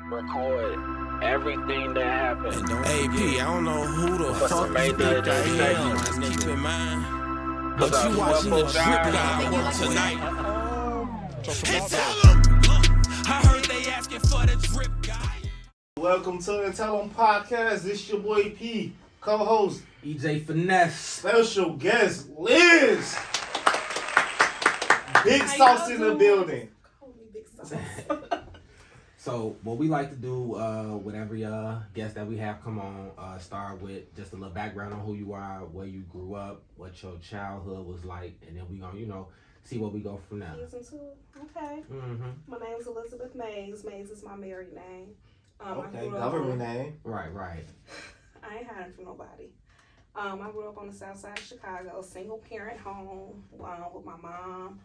record everything that happened. AP, I don't know who the fuck you think I am. Keep in mind, but you watching the Drip God work tonight. AnTellEm, I heard they asking for the Drip Guy. Welcome to the AnTellEm Podcast. This your boy P, co-host EJ Finesse, special guest Liz. Big sauce in the building. So what we like to do with every guest that we have come on, start with just a little background on who you are, where you grew up, what your childhood was like, and then we gonna, see where we go from now. Season 2, okay. Mm-hmm. My name's Elizabeth Mays. Mays is my married name. Okay, government name. Right. I ain't hiding from nobody. I grew up on the south side of Chicago, single parent home with my mom,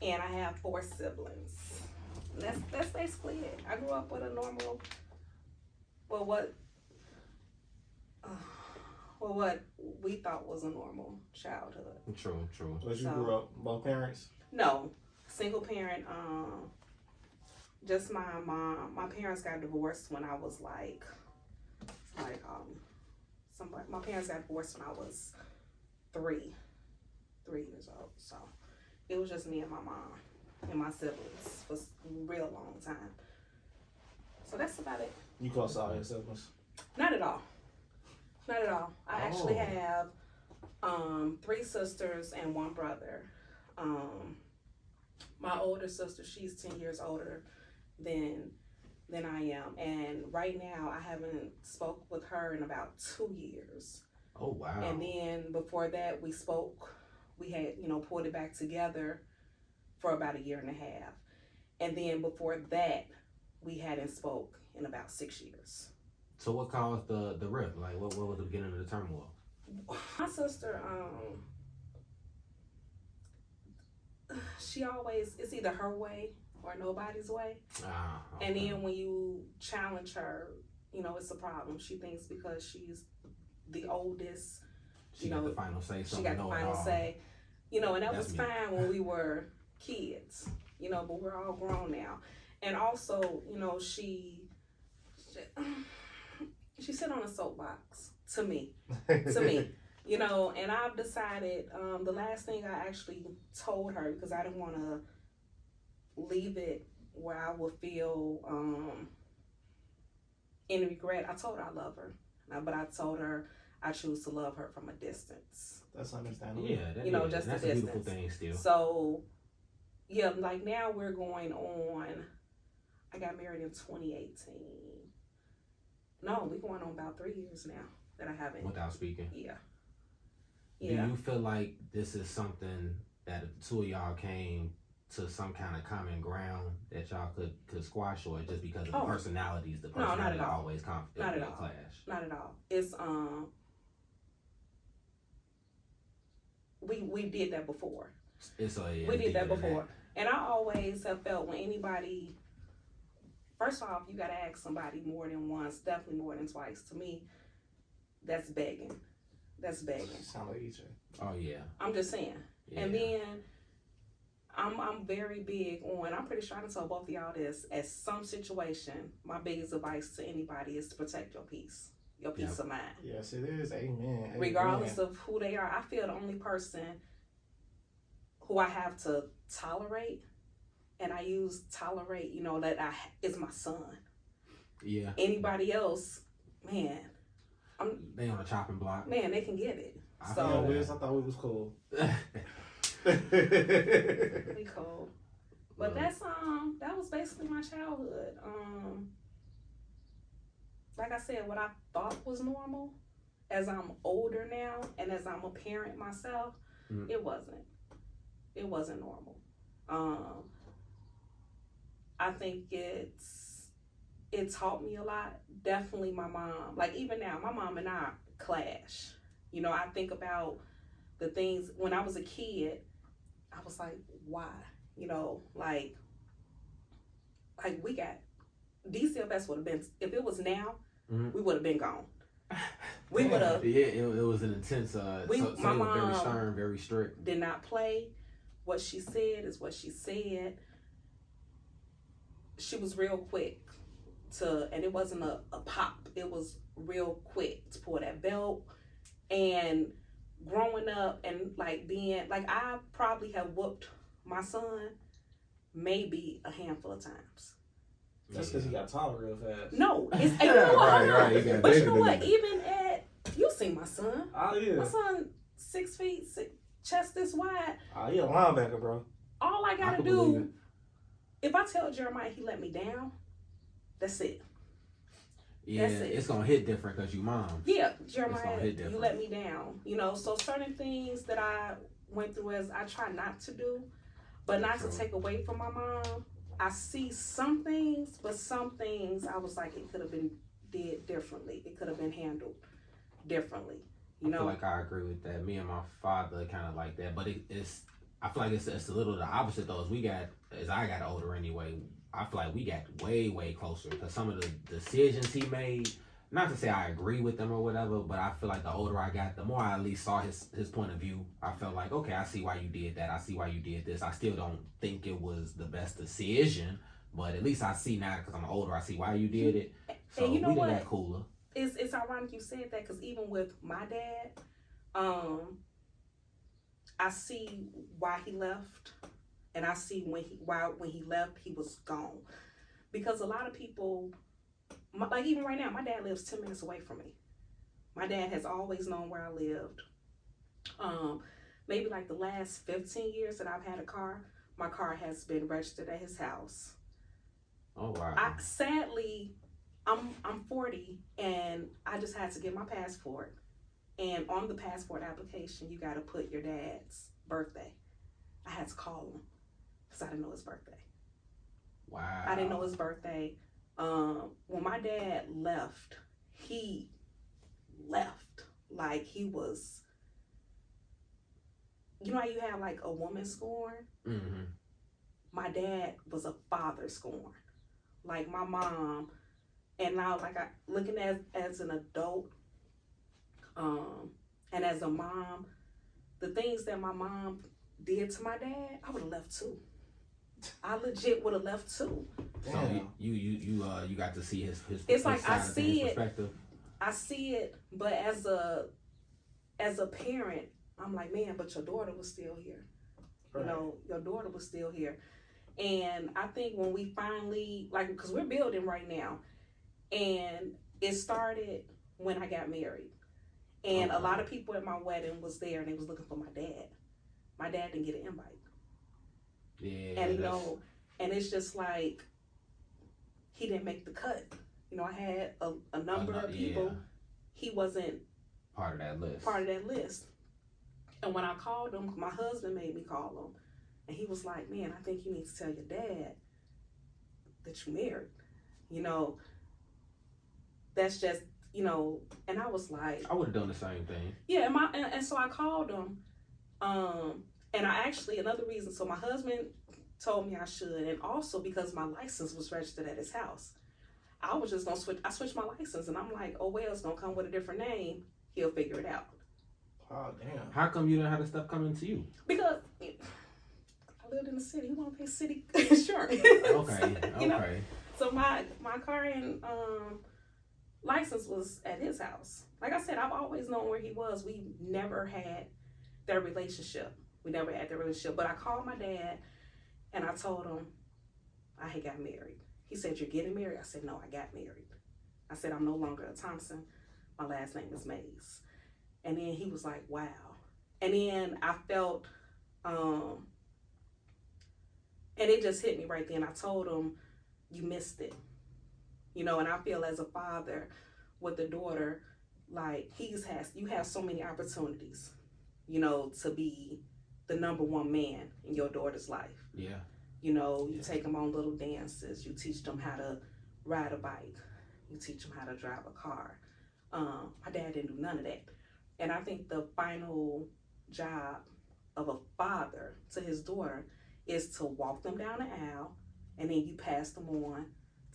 and I have 4 siblings. That's basically it. I grew up with a normal, what we thought was a normal childhood. True. But you grew up both parents? No, single parent. Just my mom. My parents got divorced when I was my parents got divorced when I was 3 years old. So it was just me and my mom and my siblings for a real long time. So that's about it. You close to all your siblings? Not at all. I actually have 3 sisters and 1 brother. My older sister, she's 10 years older than I am, and right now I haven't spoke with her in about 2 years. Oh wow! And then before that, we had pulled it back together for about 1.5 years, and then before that, we hadn't spoke in about 6 years. So what caused the rift? Like what was the beginning of the turmoil? My sister, she always, it's either her way or nobody's way. Okay. And then when you challenge her, it's a problem. She thinks because she's the oldest, she got the final say. She got the final say. And that That's was me. fine when we were kids, but we're all grown now. And also, she sit on a soapbox to me. And I've decided, the last thing I actually told her, because I didn't want to leave it where I would feel any regret. I told her I love her, but I told her I choose to love her from a distance. That's understandable. Yeah, just that's a a distance. beautiful thing still. So, yeah, like now we're going on. I got married in 2018. No, we're going on about 3 years now that I haven't. Without speaking. Yeah. Do you feel like this is something that if the two of y'all came to some kind of common ground that y'all could squash, or just because of the personalities, No, not at all. always Not at all. clash? Not at all. It's we did that before. We did that before. And I always have felt when anybody, first off, you got to ask somebody more than once, definitely more than twice. To me, that's begging. Sound like EJ. Oh yeah. I'm just saying. Yeah. And then I'm very big on, I'm pretty sure I can tell both of y'all this, at some situation, my biggest advice to anybody is to protect your peace of mind. Yes, it is. Amen. Regardless of who they are. I feel the only person who I have to tolerate, and I use tolerate, is my son. Yeah. Anybody else, man, They on a chopping block. Man, they can get it. I thought we was cool. We cool. But that was basically my childhood. Like I said, what I thought was normal, as I'm older now and as I'm a parent myself, it wasn't. It wasn't normal. I think it taught me a lot. Definitely my mom. Like even now, my mom and I clash. I think about the things when I was a kid. I was like, why? Like we got DCFS would have been, if it was now, we would have been gone. We would have. Yeah, it was an intense. My it was very mom stern, very strict. Did not play. What she said is what she said. She was real quick and it wasn't a pop. It was real quick to pull that belt. And growing up and like being, like I probably have whooped my son maybe a handful of times. That's because he got taller real fast. No, it's and you know what? Right. But you know what? Even you seen my son. Oh, yeah. My son 6 feet, chest this wide. Oh, he a linebacker, bro. All I gotta do, if I tell Jeremiah he let me down, that's it. Yeah, it's gonna hit different because you mom. Yeah, Jeremiah, you let me down. You know, so certain things that I went through as I try not to do, but not to take away from my mom. I see some things, but some things I was like, it could have been did differently. It could have been handled differently. You know, I feel like I agree with that. Me and my father kind of like that, but it's. I feel like it's a little the opposite though. As I got older anyway, I feel like we got way closer because some of the decisions he made. Not to say I agree with them or whatever, but I feel like the older I got, the more I at least saw his point of view. I felt like, okay, I see why you did that. I see why you did this. I still don't think it was the best decision, but at least I see now because I'm older. I see why you did it. So and you know we what? did that cooler. It's ironic you said that because even with my dad, I see why he left, and I see when he left he was gone, because a lot of people. Like even right now, my dad lives 10 minutes away from me. My dad has always known where I lived. Maybe like the last 15 years that I've had a car, my car has been registered at his house. Oh wow! Sadly, I'm 40 and I just had to get my passport. And on the passport application, you got to put your dad's birthday. I had to call him because I didn't know his birthday. Wow! I didn't know his birthday. When my dad left, he left like he was, you know how you have like a woman scorn? Mm-hmm. My dad was a father scorn. Like my mom, and now like looking as an adult, and as a mom, the things that my mom did to my dad, I would have left too. I legit would have left too. So you got to see his it's like his I see it. Perspective. I see it, but as a parent, I'm like, man, but your daughter was still here. Right. You know, your daughter was still here. And I think when we finally, like, because we're building right now, and it started when I got married. And a lot of people at my wedding was there and they was looking for my dad. My dad didn't get an invite. Yeah. And you know, and it's just like he didn't make the cut. You know, I had a number of people. Yeah. He wasn't part of that list. And when I called him, my husband made me call him, and he was like, "Man, I think you need to tell your dad that you married." You know, that's just, you know. And I was like, I would have done the same thing. Yeah, and so I called him. And I actually, another reason, so my husband told me I should, and also because my license was registered at his house. I was just going to switch. I switched my license, and I'm like, oh, well, it's going to come with a different name. He'll figure it out. Oh, damn. How come you didn't have the stuff coming to you? Because I lived in the city. He want to pay city insurance. Okay. You know? So my car and license was at his house. Like I said, I've always known where he was. We never had that relationship. But I called my dad and I told him I had got married. He said, "You're getting married?" I said, "No, I got married." I said, "I'm no longer a Thompson. My last name is Mays." And then he was like, "Wow." And then I felt, and it just hit me right then. I told him, "You missed it." You know, and I feel as a father with a daughter, like you have so many opportunities, you know, to be the number one man in your daughter's life. Yeah. You know, you take them on little dances. You teach them how to ride a bike. You teach them how to drive a car. My dad didn't do none of that. And I think the final job of a father to his daughter is to walk them down the aisle, and then you pass them on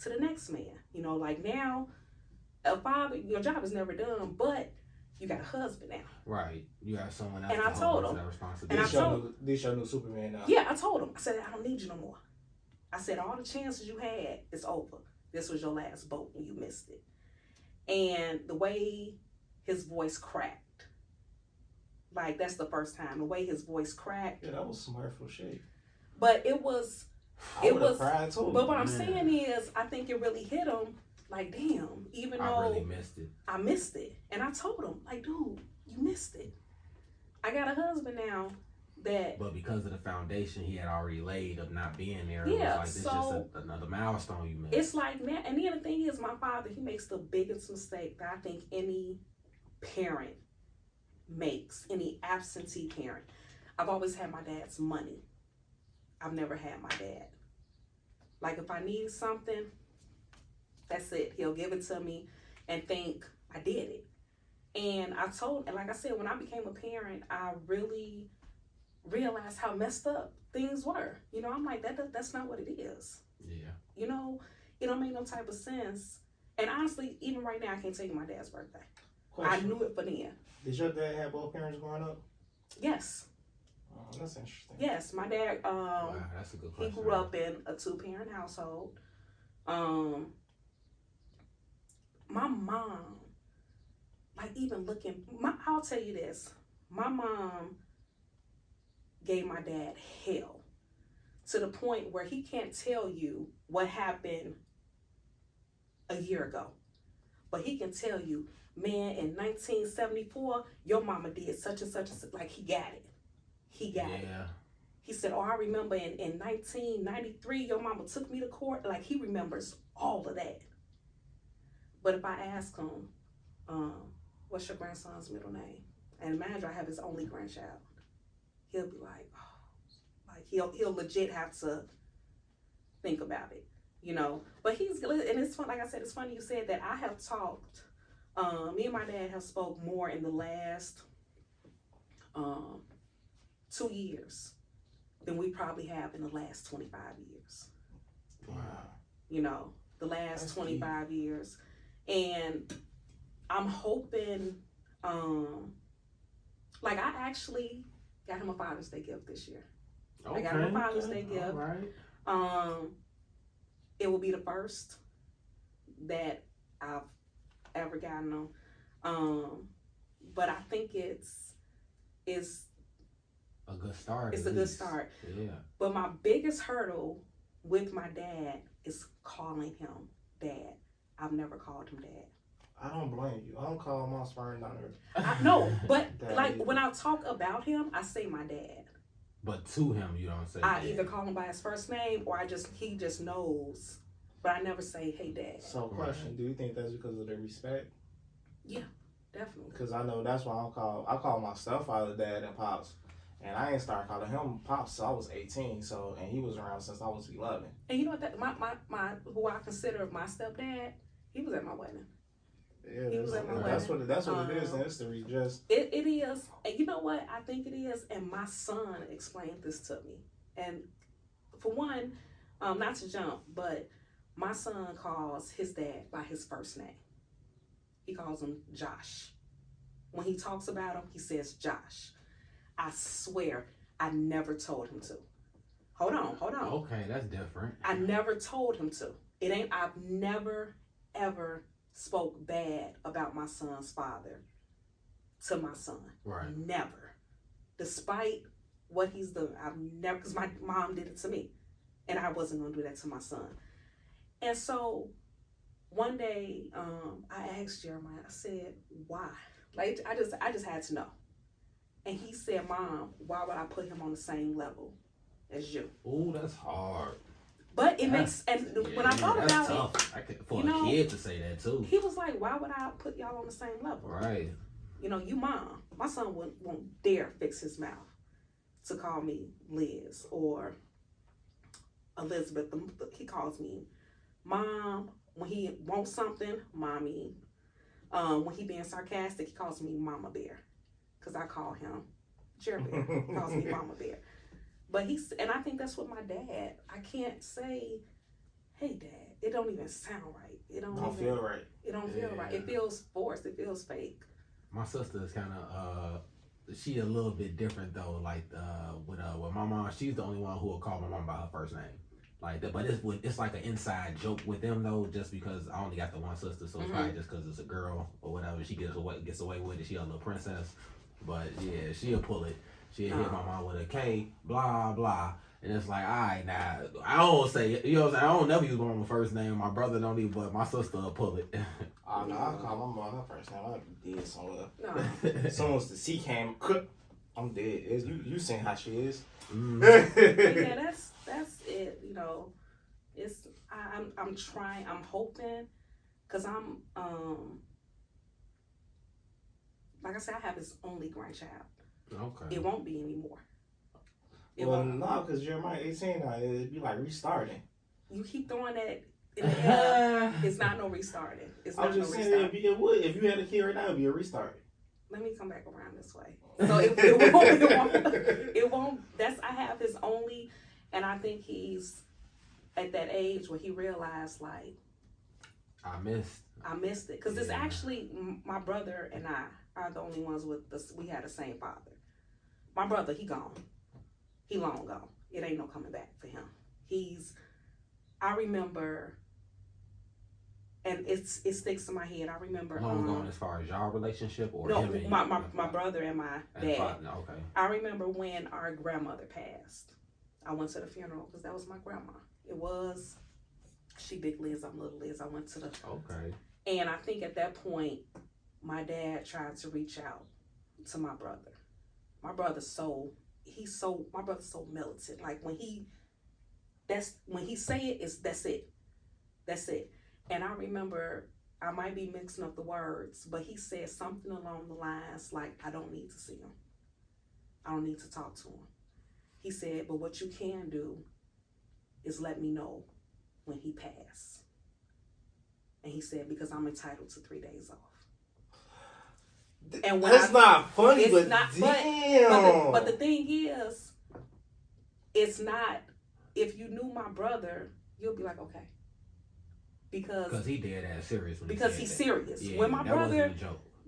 to the next man. You know, like now, a father, your job is never done, but you got a husband now. Right. You have someone else. And I told him. This your new Superman now. Yeah, I told him. I said, "I don't need you no more." I said, "All the chances you had is over. This was your last boat and you missed it. And the way his voice cracked, like that's the first time, the way his voice cracked. Yeah, that was smartful shit. But it was, cried too. But what I'm saying is, I think it really hit him. Like, damn, even though I really missed it. I missed it. And I told him, like, dude, you missed it. I got a husband now that... But because of the foundation he had already laid of not being there, yeah, it was like, this so just another milestone you missed. It's like, man, and then the thing is, my father, he makes the biggest mistake that I think any parent makes, any absentee parent. I've always had my dad's money. I've never had my dad. Like, if I need something, that's it. He'll give it to me and think I did it. And like I said, when I became a parent, I really realized how messed up things were. You know, I'm like, that's not what it is. Yeah. You know, it don't make no type of sense. And honestly, even right now, I can't tell you my dad's birthday. Question. I knew it for then. Did your dad have both parents growing up? Yes. Oh, that's interesting. Yes, my dad, Wow, that's a good question. he grew up in a 2-parent household. My mom, like even I'll tell you this, my mom gave my dad hell to the point where he can't tell you what happened a year ago. But he can tell you, man, in 1974, your mama did such and such, like he got it. He got it. He said, oh, I remember in 1993, your mama took me to court. Like, he remembers all of that. But if I ask him, what's your grandson's middle name? And imagine I have his only grandchild. He'll be like, oh, like he'll legit have to think about it, you know. But and it's fun, like I said, it's funny you said that. I have talked, me and my dad have spoke more in the last 2 years than we probably have in the last 25 years. Wow. You know, the last That's 25 deep. Years. And I'm hoping, like I actually got him a Father's Day gift this year. Okay. I got him a Father's Day gift. Right. It will be the first that I've ever gotten him. But I think it's a good start. It's a good start. Yeah. But my biggest hurdle with my dad is calling him dad. I've never called him dad. I don't blame you. I don't call my sperm donor. No, but like either. When I talk about him, I say my dad. But to him, you don't say I dad. either call him by his first name or he just knows. But I never say, hey, dad. So question, do you think that's because of the respect? Yeah, definitely. Because I know that's why I call my stepfather dad and pops. And I ain't started calling him pops till I was 18, and he was around since I was 11. And you know what, my who I consider my stepdad, he was at my wedding. Yeah, he was at my that's wedding. That's what it is in history. Just it is, and you know what I think it is. And my son explained this to me. And for one, not to jump, but my son calls his dad by his first name. He calls him Josh. When he talks about him, he says Josh. I swear, I never told him to. Hold on. Okay, that's different. I never told him to. I've never, ever spoke bad about my son's father to my son. Right. Never. Despite what he's done, I've never, because my mom did it to me, and I wasn't going to do that to my son. And so, one day, I asked Jeremiah, I said, why? Like, I just had to know. And he said, Mom, why would I put him on the same level as you? Ooh, that's hard. But it makes, and when I thought about tough. it, for a kid to say that too. He was like, why would I put y'all on the same level? Right. You know, you mom. My son won't dare fix his mouth to call me Liz or Elizabeth. He calls me Mom. When he wants something, Mommy. When he being sarcastic, he calls me Mama Bear. Because I call him Jerry Bear. He calls me Mama Bear. But and I think that's what my dad, I can't say, hey, Dad. It don't even sound right. It don't feel right. It don't feel right. It feels forced. It feels fake. My sister is kind of, she a little bit different though. Like with my mom, she's the only one who will call my mom by her first name. like that. But it's like an inside joke with them though, just because I only got the one sister, so it's probably just because it's a girl or whatever. She gets away with it. She a little princess, but yeah, she'll pull it. She'll hit my mom with a K, blah blah. And it's like, all right, now, I don't say, you know what I'm saying? I don't never use my mama's first name. My brother don't even, but my sister will pull it. Oh, no, I call my mom her first name. I'll be dead somewhere. No. As soon as the C came, I'm dead. You seen how she is. Yeah, that's it, you know. It's, I'm trying, I'm hoping, because I'm, like I said, I have his only grandchild. Okay. It won't be anymore. Well, no, because Jeremiah 18 now, it'd be like restarting. You keep throwing that in the air. It's not no restarting. It's not I was just saying it would. If you had a kid right now, it'd be a restart. Let me come back around this way. So it won't. I have his only, and I think he's at that age where he realized, like, I missed it. Because it's actually, my brother and I are the only ones we had the same father. My brother, he gone. He long gone. It ain't no coming back for him. I remember, and it sticks in my head. I remember. Long gone as far as y'all relationship, or no, him and my brother and my dad. Father, okay. I remember when our grandmother passed. I went to the funeral because that was my grandma. She big Liz, I'm little Liz. I went to the. Okay. And I think at that point, my dad tried to reach out to my brother. My brother's so militant. Like when he say it, that's it. And I remember, I might be mixing up the words, but he said something along the lines like, I don't need to see him. I don't need to talk to him. He said, but what you can do is let me know when he passed. And he said, because I'm entitled to 3 days off. And that's not funny, it's but not, damn. But the thing is, it's not. If you knew my brother, you'll be like, okay, because he dead ass serious. Because he's serious. Yeah, when my brother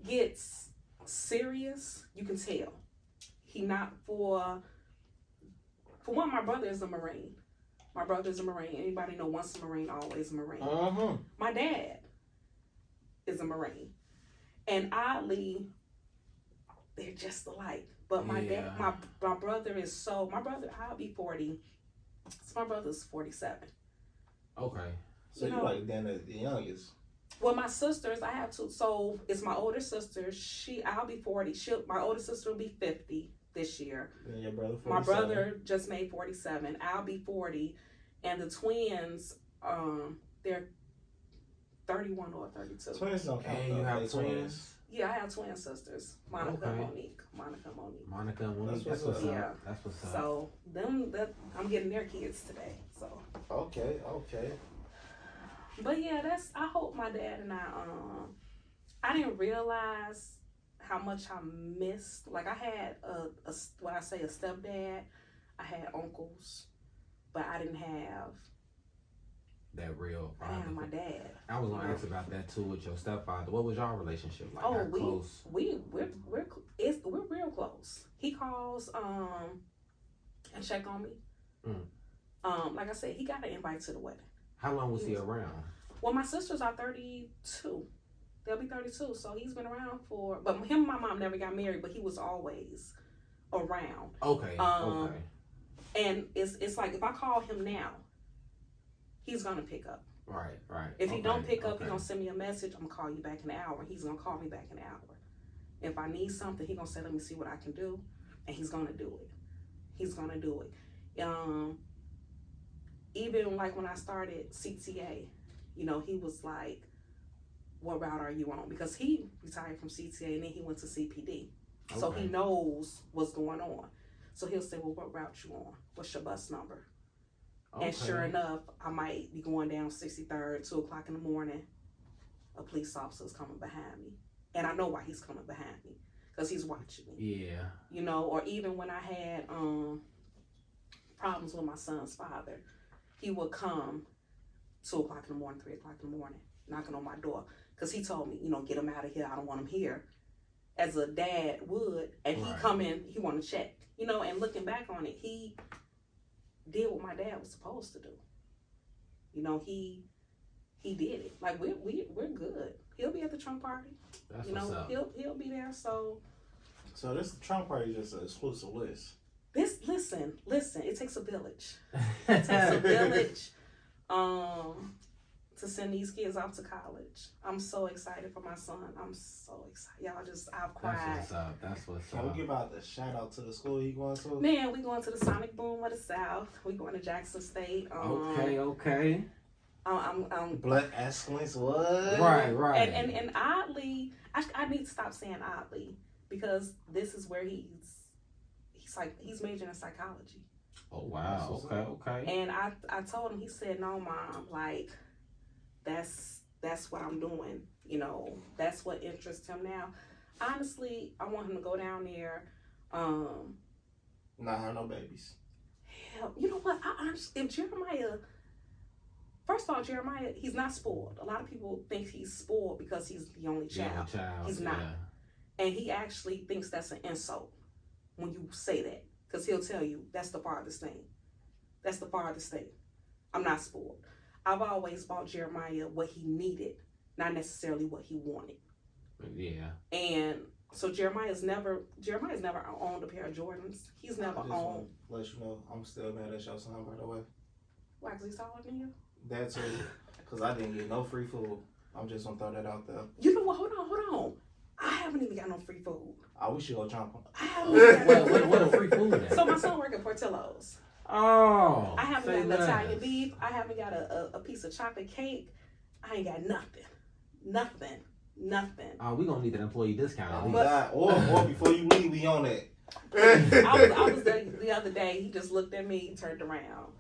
gets serious, you can tell. He not for one. My brother is a Marine. My brother's a Marine. Anybody know once a Marine, always a Marine. My dad is a Marine. And oddly, they're just alike. But my dad, my brother is I'll be 40. So my brother's 47. Okay. So you're like the youngest. Well, my sisters, I have two. So it's my older sister. I'll be 40. My older sister will be 50 this year. And your brother 47. My brother just made 47. I'll be 40. And the twins, they're 31 or 32. Twins don't count. And you have twins? Yeah, I have twin sisters. Monica and Monique. That's what's up. Yeah. That's what's up. So I'm getting their kids today. So. Okay. But yeah, I hope my dad and I didn't realize how much I missed. Like I had a stepdad, I had uncles, but I didn't have that real father. I had my dad. I was gonna ask about that too with your stepfather. What was y'all relationship like? Oh, close? We're real close. He calls and check on me. Like I said, he got an invite to the wedding. How long was he around? Well, my sisters are 32. They'll be 32, so he's been around for. But him and my mom never got married, but he was always around. Okay. Okay. And it's like if I call him now, he's gonna pick up. Right. If he don't pick up, he's gonna send me a message. I'm gonna call you back in an hour. He's gonna call me back in an hour. If I need something, he's gonna say, let me see what I can do, and he's gonna do it. Even like when I started CTA, he was like, what route are you on? Because he retired from CTA and then he went to CPD. Okay. So he knows what's going on. So he'll say, well, what route you on? What's your bus number? Okay. And sure enough, I might be going down 63rd, 2:00 in the morning. A police officer is coming behind me. And I know why he's coming behind me. Because he's watching me. Yeah. Or even when I had problems with my son's father, he would come 2:00 in the morning, 3:00 in the morning, knocking on my door. Because he told me, get him out of here. I don't want him here. As a dad would. And he come in, he want to check. And looking back on it, he did what my dad was supposed to do. You know, he did it. Like we're good. He'll be at the trunk party. That's you know, what's up. he'll be there. So this trunk party is just an exclusive list. Listen. It takes a village. It takes a village. To send these kids off to college. I'm so excited for my son. I'm so excited. Y'all I've cried. That's what's Can we give out the shout out to the school he going to? Man, we going to the Sonic Boom of the South. We going to Jackson State. Okay. I'm Blood excellence, what? Right. And oddly, I need to stop saying oddly because this is where he's majoring in psychology. Oh wow. Okay. And I told him, he said, "No, Mom, like that's what I'm doing. You know, that's what interests him now." Honestly, I want him to go down there. Not have no babies. Hell, you know what? If Jeremiah, first of all, Jeremiah, he's not spoiled. A lot of people think he's spoiled because he's the only child. He's not. And he actually thinks that's an insult when you say that. Because he'll tell you, that's the farthest thing. That's the farthest thing. I'm not spoiled. I've always bought Jeremiah what he needed, not necessarily what he wanted. Yeah. And so Jeremiah's never owned a pair of Jordans. He's never owned. Let you know, I'm still mad at your son, by the way. Why, because he's taller than you? That too. Because I didn't get no free food. I'm just going to throw that out there. You know what? Hold on. I haven't even got no free food. I wish you go jump on. I haven't even got no What a free food at? So my son work at Portillo's. Oh. I haven't got Italian beef. I haven't got a piece of chocolate cake. I ain't got nothing. Oh, we gonna need an employee discount. Or before you leave, we on it. I was there the other day. He just looked at me, turned around.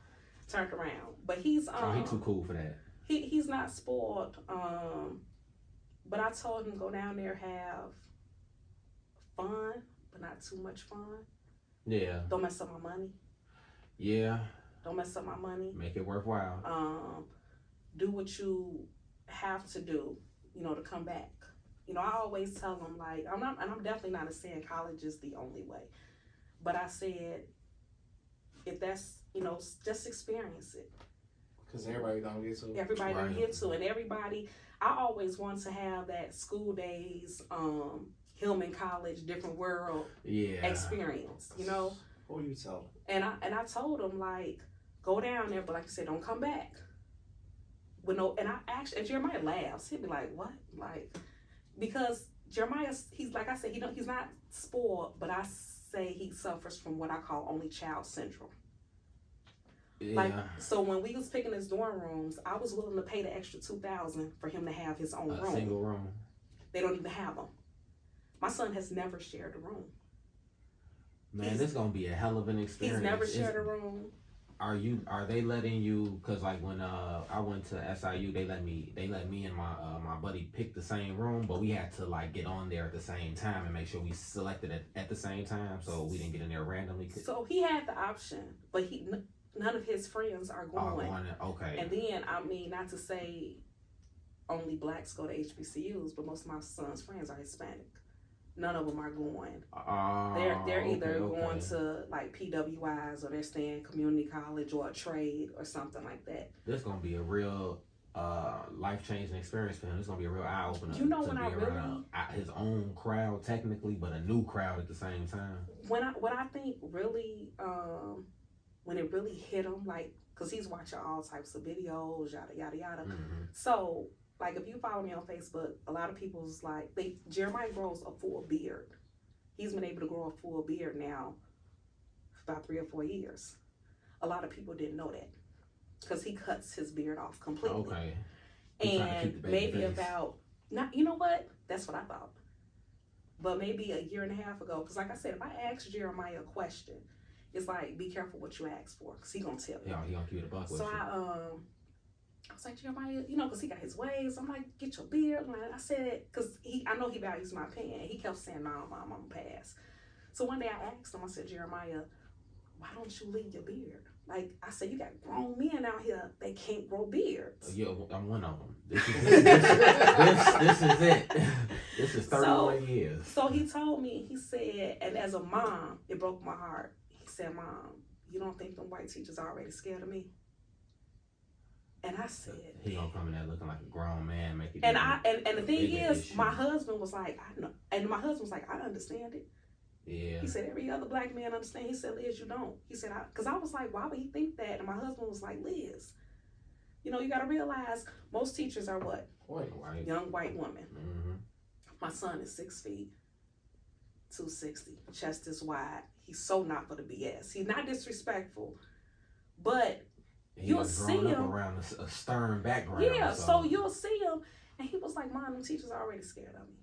But he's he too cool for that. He's not spoiled. But I told him go down there, have fun, but not too much fun. Yeah. Don't mess up my money. Yeah. Don't mess up my money. Make it worthwhile. Do what you have to do, to come back. I always tell them, like, I'm definitely not saying college is the only way. But I said, if that's, just experience it. Because everybody don't get to. Everybody don't get to. And everybody, I always want to have that school days, Hillman College, different world experience, Who you tell? And I told him, like, go down there, but like I said, don't come back. And Jeremiah laughs. He'd be like, what? Like, because Jeremiah, he's like I said, he's not spoiled, but I say he suffers from what I call only child syndrome. Yeah. Like, so when we was picking his dorm rooms, I was willing to pay the extra $2,000 for him to have his own room. Single room. They don't even have them. My son has never shared a room. Man, this is gonna be a hell of an experience. He's never shared a room. Are they letting you? Cause like when I went to SIU, they let me and my buddy pick the same room, but we had to like get on there at the same time and make sure we selected it at the same time, so we didn't get in there randomly. So he had the option, but none of his friends are going. Okay. And then not to say only blacks go to HBCUs, but most of my son's friends are Hispanic. None of them are going. They're either going to like PWIs or they're staying community college or a trade or something like that. This is gonna be a real life-changing experience for him. It's gonna be a real eye-opener. When I really his own crowd technically, but a new crowd at the same time. What I think really when it really hit him, like, cause he's watching all types of videos, yada yada yada. Mm-hmm. So. Like, if you follow me on Facebook, a lot of people's like, Jeremiah grows a full beard. He's been able to grow a full beard now for about 3 or 4 years. A lot of people didn't know that because he cuts his beard off completely. Okay. And maybe you know what? That's what I thought. But maybe a year and a half ago, because like I said, if I ask Jeremiah a question, it's like, be careful what you ask for, because he's going to tell you. Yeah, he going to keep it a buck with you. So I was like, Jeremiah, because he got his ways. I'm like, get your beard. And I said, because I know he values my opinion. He kept saying, no, Mom, I'm going to pass. So one day I asked him, I said, Jeremiah, why don't you leave your beard? Like, I said, you got grown men out here, they can't grow beards. Yeah, I'm one of them. This is it. This is 31 years. So he told me, he said, and as a mom, it broke my heart. He said, Mom, you don't think them white teachers are already scared of me? And I said, he gonna come in there looking like a grown man, make it. And the thing is, issue. my husband was like, I know, and my husband was like, I understand it. Yeah. He said every other black man understand. He said, Liz, you don't. He said, because I was like, why would he think that? And my husband was like, Liz, you know, you got to realize most teachers are what? White. Young white women. Mm-hmm. My son is 6 feet, 260, chest is wide. He's so not for the BS. He's not disrespectful, but you'll see him around a stern background. Yeah, so you'll see him, and he was like, "Mom, them teachers are already scared of me."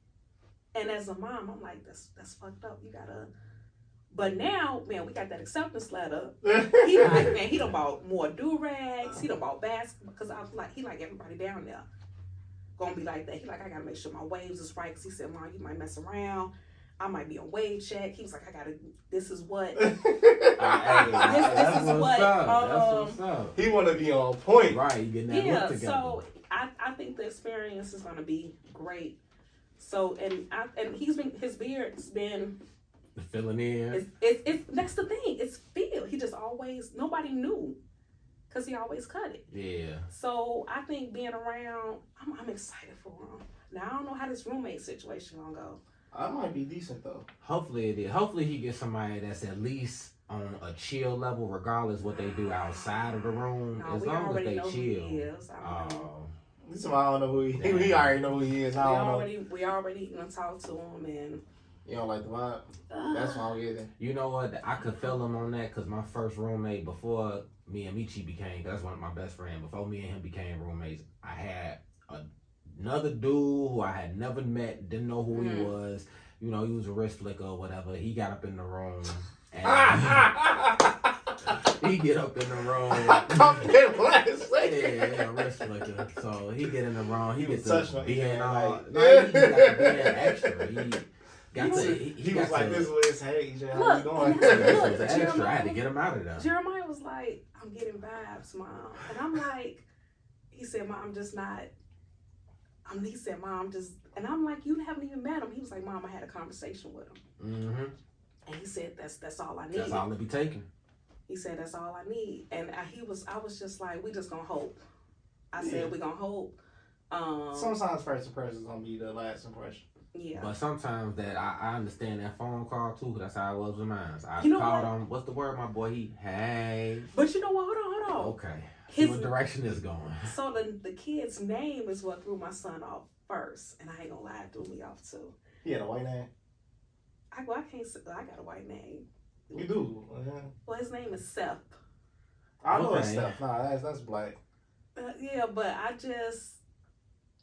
And as a mom, I'm like, "That's fucked up. You gotta." But now, man, we got that acceptance letter. He like, man, he done bought more do-rags. He done bought basketball because I was like, he like everybody down there gonna be like that. He like, I gotta make sure my waves is right because he said, "Mom, you might mess around. I might be on wave check." He was like, this is what. This is what. He want to be on point. Right, you getting that look together. So I think the experience is gonna be great. So and his beard's been filling in. It's that's the thing. It's filled. He just always nobody knew. Cause he always cut it. Yeah. So I think being around, I'm excited for him. Now I don't know how this roommate situation gonna go. I might be decent though. Hopefully it is. Hopefully he gets somebody that's at least on a chill level, regardless what they do outside of the room. No, as we long already as they know chill. who he is. I don't know who he is. We already know who he is. We already gonna talk to him and. You don't like the vibe? That's why I'm getting. You know what? I could feel him on that because my first roommate before me and Michi became, that's one of my best friends. Before me and him became roommates, I had another dude who I had never met, didn't know who he was. You know, he was a wrist flicker or whatever. He got up in the room and he get up in the room. Yeah, wrist flicker. So he get in the room. He gets to being all. He got to be an extra. He was like, this was, hey, EJ, how you doing? Look, extra. I had to get him out of there. Jeremiah was like, I'm getting vibes, Mom. And I'm like, he said, Mom, I'm just not. He said, Mom, just, and I'm like, you haven't even met him. He was like, Mom, I had a conversation with him. Mm-hmm. And he said, that's all I need. That's all it be taking. He said, that's all I need. And I was just like, we just gonna hope. I said, we gonna hope. Sometimes first impression is gonna be the last impression. Yeah. But sometimes that I understand that phone call too, because that's how it was with mine. I called him, what's the word, my boy? Hey. But you know what? Hold on. Okay. See what direction is going. So the kid's name is what threw my son off first. And I ain't gonna lie, it threw me off too. He had a white name? I can't say, I got a white name. You do? Well, his name is Seth. I know it's Seth. Nah, that's black. Yeah, but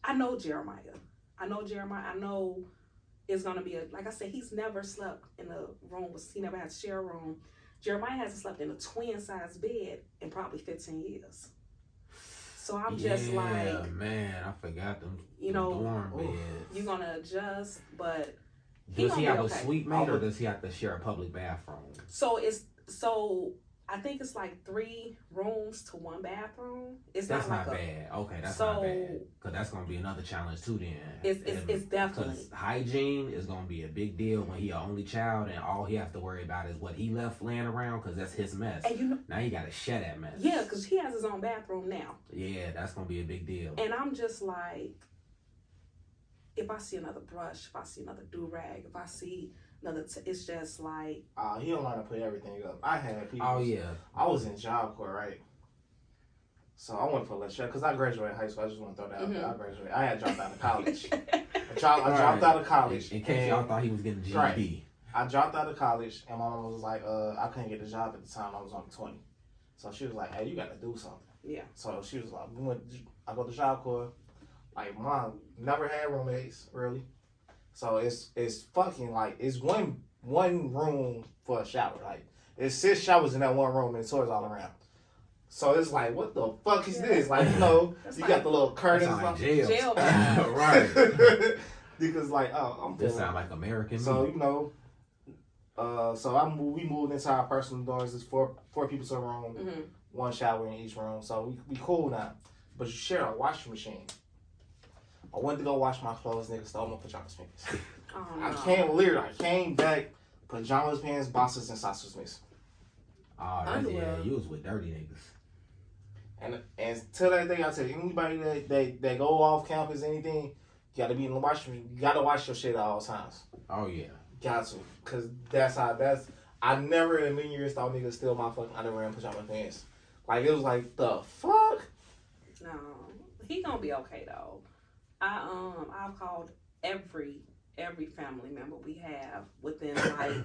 I know Jeremiah. I know it's going to be like I said, he's never slept in a room. He never had to share a room. Jeremiah hasn't slept in a twin-size bed in probably 15 years. So I'm just like... man, I forgot them dorm beds. You're going to adjust, but... Does he have a suite mate or does he have to share a public bathroom? So I think it's like 3 rooms to 1 bathroom. That's not bad. Okay, that's not bad. Because that's going to be another challenge too then. It's definitely. Because hygiene is going to be a big deal when he an only child and all he has to worry about is what he left laying around because that's his mess. And now he got to share that mess. Yeah, because he has his own bathroom now. Yeah, that's going to be a big deal. And I'm just like, if I see another brush, if I see another do-rag, if I see another, it's just like... he don't want to put everything up. I had people... Oh, yeah. I was in Job Corps, right? So I went for a lecture, because I graduated high school. I just want to throw that out there. I graduated. I had dropped out of college. I dropped out of college. In case y'all thought he was getting GED. Right. I dropped out of college, and my mom was like, I couldn't get a job at the time. I was only 20. So she was like, hey, you got to do something. Yeah. So she was like, I go to Job Corps. Like, Mom never had roommates, really. So it's fucking like, it's one room for a shower. Like, it's 6 showers in that one room and toys all around. So it's like, what the fuck is this? Like, you got the little curtains. Like jail. Right. Because like, this sound like American. So, we moved into our personal dorms. There's four people to a room, 1 shower in each room. So we cool now. But you share a washing machine. I went to go wash my clothes, nigga stole my pajamas pants. Oh, no. I came back, pajamas pants, boxes, and socks was missing. Oh, yeah, you was with dirty niggas. And till that day, I tell you, anybody that go off campus, anything, you gotta be in the washroom. You gotta watch your shit at all times. Oh yeah. Got to, cause I never in a million years thought niggas steal my fucking underwear and pajama pants. Like it was like the fuck. No, he gonna be okay though. I've called every family member we have within like,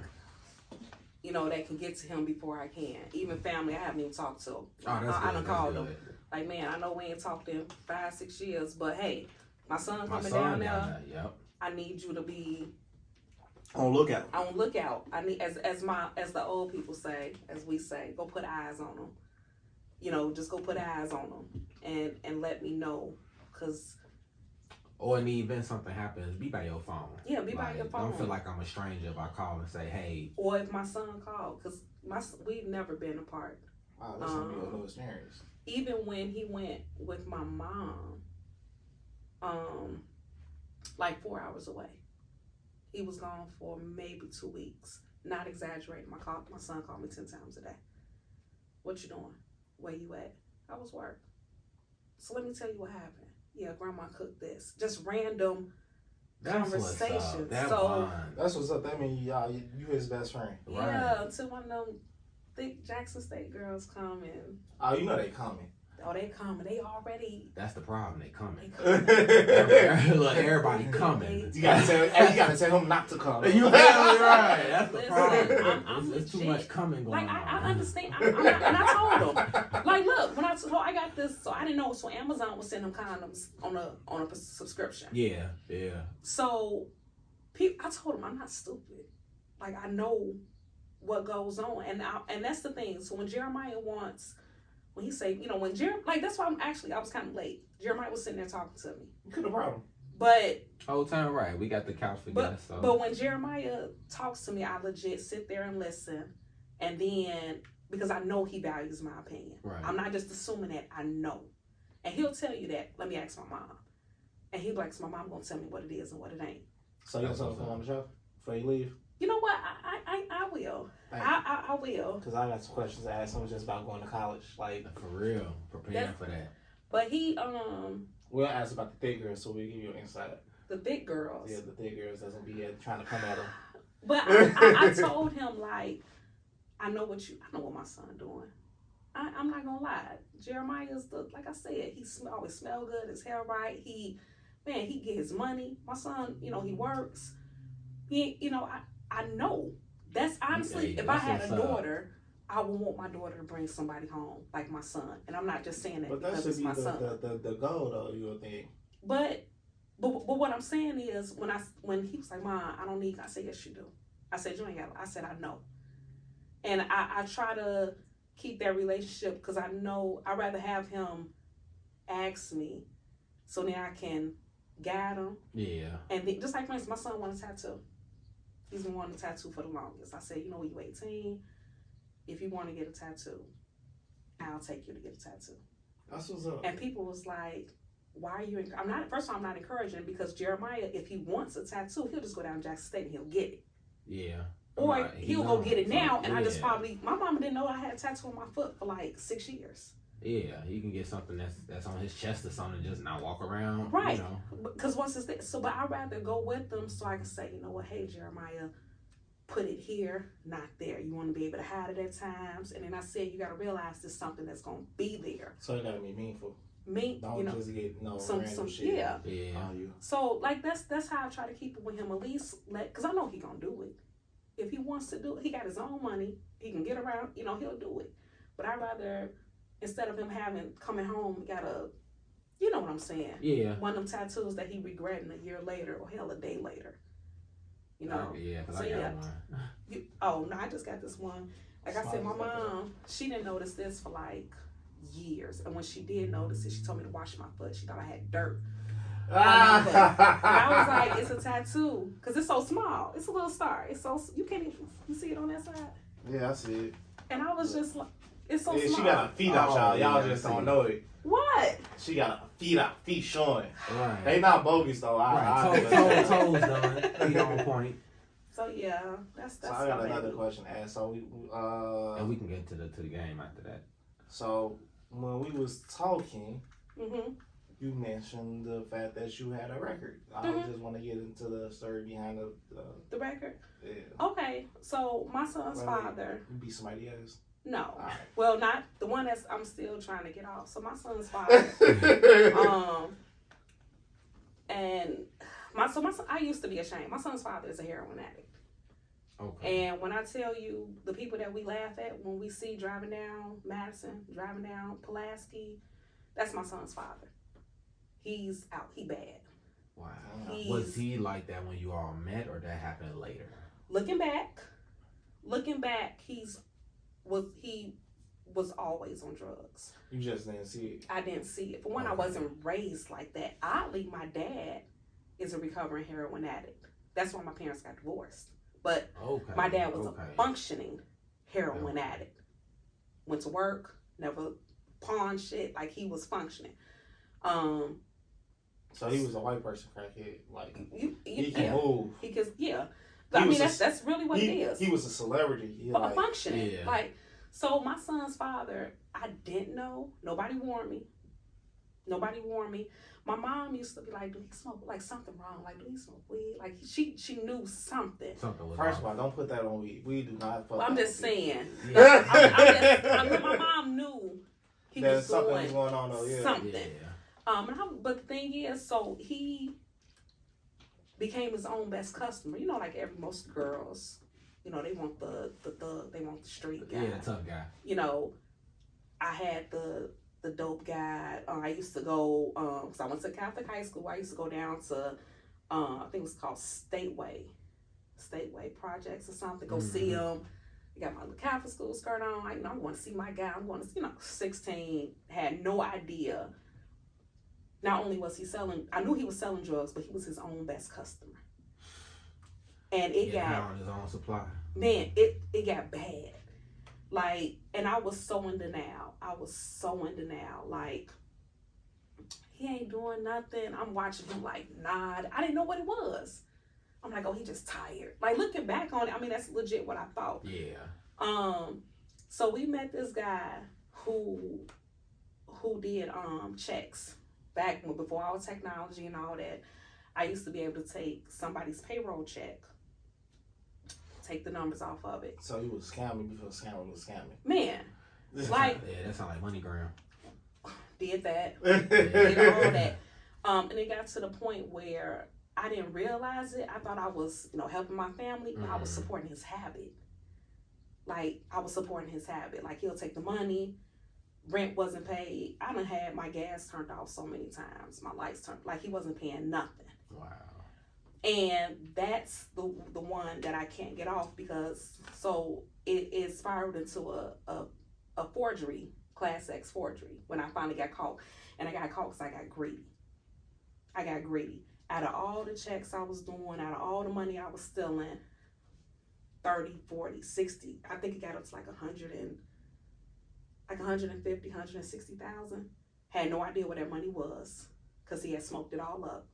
you know, that can get to him before I can. Even family I haven't even talked to. I done called them. Like, man, I know we ain't talked in 5-6 years, but hey, my son coming down there. Yep. I need you to be on lookout. On lookout. I need, as the old people say, as we say, go put eyes on them. You know, just go put eyes on them and let me know, cause. Or in the event something happens, be by your phone. Yeah, be by your phone. Don't feel like I'm a stranger if I call and say, hey. Or if my son called, because we've never been apart. Wow, that's gonna be a new experience. Even when he went with my mom, like 4 hours away. He was gone for maybe 2 weeks. Not exaggerating. My son called me 10 times a day. What you doing? Where you at? I was work. So let me tell you what happened. Yeah, grandma cooked this. Just random conversations. That's what's up. That means you his best friend. Yeah, until one of them thick Jackson State girls come and. Oh, you know they coming. Oh, they coming. They already. That's the problem. They coming. Look, everybody coming. You gotta tell him not to come. You right. That's the Listen, problem. It's too much coming going on. I understand. And I told them, like, look, when I got this, so I didn't know. So Amazon was sending them condoms on a subscription. Yeah. So, I told them I'm not stupid. Like, I know what goes on, and that's the thing. So when Jeremiah wants. When he say, you know, when that's why I was kind of late. Jeremiah was sitting there talking to me. No problem. But whole time, right? We got the couch for guests. So. But when Jeremiah talks to me, I legit sit there and listen, and then because I know he values my opinion. Right. I'm not just assuming that. I know, and he'll tell you that. Let me ask my mom, and he'll be like, "So my mom gonna tell me what it is and what it ain't." So you want something to come on the show before you leave? You know what? I will. I will. Because I got some questions to ask him just about going to college. Like, for real. Preparing for that. But he, we'll ask about the thick girls so we'll give you an insight. The thick girls? Yeah, the thick girls that's going to be trying to come at him. But I told him, like, I know what my son doing. I'm not going to lie. Jeremiah's like I said, he always smell good, his hair right. He get his money. My son, you know, he works. I know. That's honestly, if I had a daughter, I would want my daughter to bring somebody home, like my son. And I'm not just saying that because it's my son. The goal, though, you would think. But what I'm saying is, when he was like, Mom, I don't need, I said, yes, you do. I said, you ain't got, I said, I know. And I try to keep that relationship because I know I'd rather have him ask me so then I can guide him. Yeah. And just like, for instance, my son wants a tattoo. He's been wanting a tattoo for the longest. I said, you know, you 18. If you want to get a tattoo, I'll take you to get a tattoo. That's what's up. And people was like, why are you? First of all, I'm not encouraging because Jeremiah, if he wants a tattoo, he'll just go down to Jackson State and he'll get it. Yeah. Or he'll go get it now. And I just my mama didn't know I had a tattoo on my foot for like 6 years. Yeah, he can get something that's on his chest or something, just not walk around. Right. You know. Because once it's there, but I'd rather go with them so I can say, you know what, hey, Jeremiah, put it here, not there. You want to be able to hide it at times. And then I said, you got to realize there's something that's going to be there. So it got to be meaningful. Don't just get random shit. Yeah. On you. So, like, that's how I try to keep it with him. At least, because I know he going to do it. If he wants to do it, he got his own money. He can get around, you know, he'll do it. But I'd rather... Instead of him coming home, you know what I'm saying? Yeah. One of them tattoos that he regretting a year later or hell a day later. You know? Yeah, because I got one. I just got this one. Like I said, my mom, she didn't notice this for like years. And when she did notice it, she told me to wash my foot. She thought I had dirt. And I was like, it's a tattoo. Because it's so small. It's a little star. It's so, you can't even, you see it on that side? Yeah, I see it. And I was just like, it's so small. She got her feet out, y'all. Y'all just don't know it. What? She got her feet showing. Right. They not bogus though. Toes done. Feet on point. So yeah, that's. So I got another question to ask. So and we can get to the game after that. So when we was talking, Mm-hmm. you mentioned the fact that you had a record. I just want to get into the story behind The record. Yeah. Okay, so my son's father. You be somebody else. No, Right. well, not the one that's I'm still trying to get off. So my son's father. And my son, I used to be ashamed. My son's father is a heroin addict. Okay. And when I tell you the people that we laugh at when we see driving down Madison, driving down Pulaski, that's my son's father. He's out. He bad. Wow. Was he like that when you all met, or that happened later? Looking back, he was always on drugs. You just didn't see it. I didn't see it. For one, I wasn't raised like that. Oddly, my dad is a recovering heroin addict. That's why my parents got divorced. But my dad was a functioning heroin addict. Went to work, never pawned shit. Like, he was functioning. So he was a white person crackhead. Like, he can move. He can, I mean, that's really what it is. He was a celebrity. But functioning. Yeah. Like, so my son's father, I didn't know. Nobody warned me. My mom used to be like, do he smoke? Like, something wrong. Like, do he smoke weed? Like, she knew something. First of all, don't put that on weed. We do not fuck. Well, I'm just saying. I mean, my mom knew he was something was going on though. Yeah. Something. Yeah. But the thing is, so he became his own best customer. You know, like most girls, you know, they want the thug, they want the street guy. Yeah, tough guy. You know, I had the dope guy. I used to go, because I went to Catholic high school. I used to go down to, I think it was called Stateway Projects or something. Go see him. I got my little Catholic school skirt on. I want to see my guy. I'm going to, 16, had no idea. Not only was he selling, I knew he was selling drugs, but he was his own best customer. And it got on his own supply. Man, it got bad. Like, and I was so in denial. Like, he ain't doing nothing. I'm watching him like nod. I didn't know what it was. I'm like, oh, he just tired. Like, looking back on it, I mean, that's legit what I thought. Yeah. So we met this guy who did checks back before all technology and all that. I used to be able to take somebody's payroll check, take the numbers off of it. So you was scamming before scamming was scamming. Man, like, yeah, that sounds like MoneyGram. Did that, did all that, and it got to the point where I didn't realize it. I thought I was, helping my family, but I was supporting his habit. Like, he'll take the money. Rent wasn't paid. I done had my gas turned off so many times. My lights turned, like, he wasn't paying nothing. Wow. And that's the one that I can't get off, because so it spiraled into a forgery, Class X forgery, when I finally got caught. And I got caught because I got greedy. Out of all the checks I was doing, out of all the money I was stealing, 30, 40, 60, I think it got up to like 150, 160,000. Had no idea what that money was, because he had smoked it all up.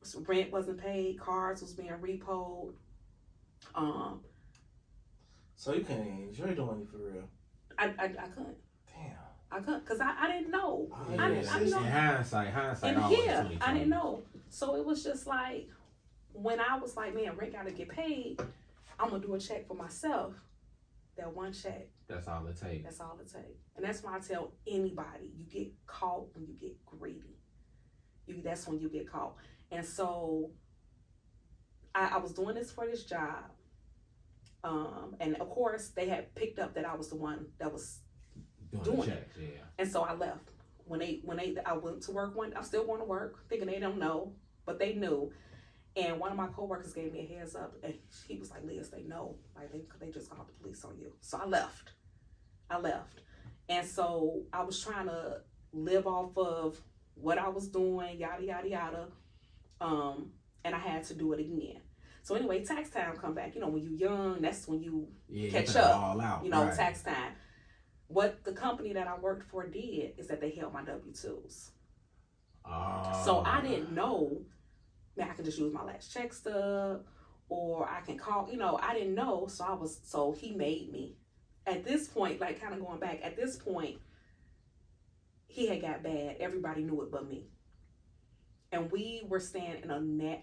So rent wasn't paid, cars was being repoed. So you can't enjoy the money for real? I couldn't. Damn. I couldn't, because I didn't know. Yeah. I didn't know. In hindsight, And yeah, I didn't know. So it was just like, when I was like, man, rent gotta get paid, I'm gonna do a check for myself. That one check. That's all it takes. And that's why I tell anybody, you get caught when you get greedy. That's when you get caught. And so I was doing this for this job. And of course they had picked up that I was the one that was doing the checks, yeah. And so I left. I went to work I'm still going to work, thinking they don't know, but they knew. And one of my coworkers gave me a heads up, and he was like, Liz, they know. Like, they just called the police on you. So I left. And so I was trying to live off of what I was doing, yada, yada, yada. And I had to do it again. So anyway, tax time come back. When you're young, that's when you catch up. All out, right. Tax time. What the company that I worked for did is that they held my W-2s. Oh. So I didn't know. Man, I can just use my last check stub, or I can call, I didn't know. So he made me. At this point, like, kind of going back, at this point, he had got bad. Everybody knew it but me. And we were staying in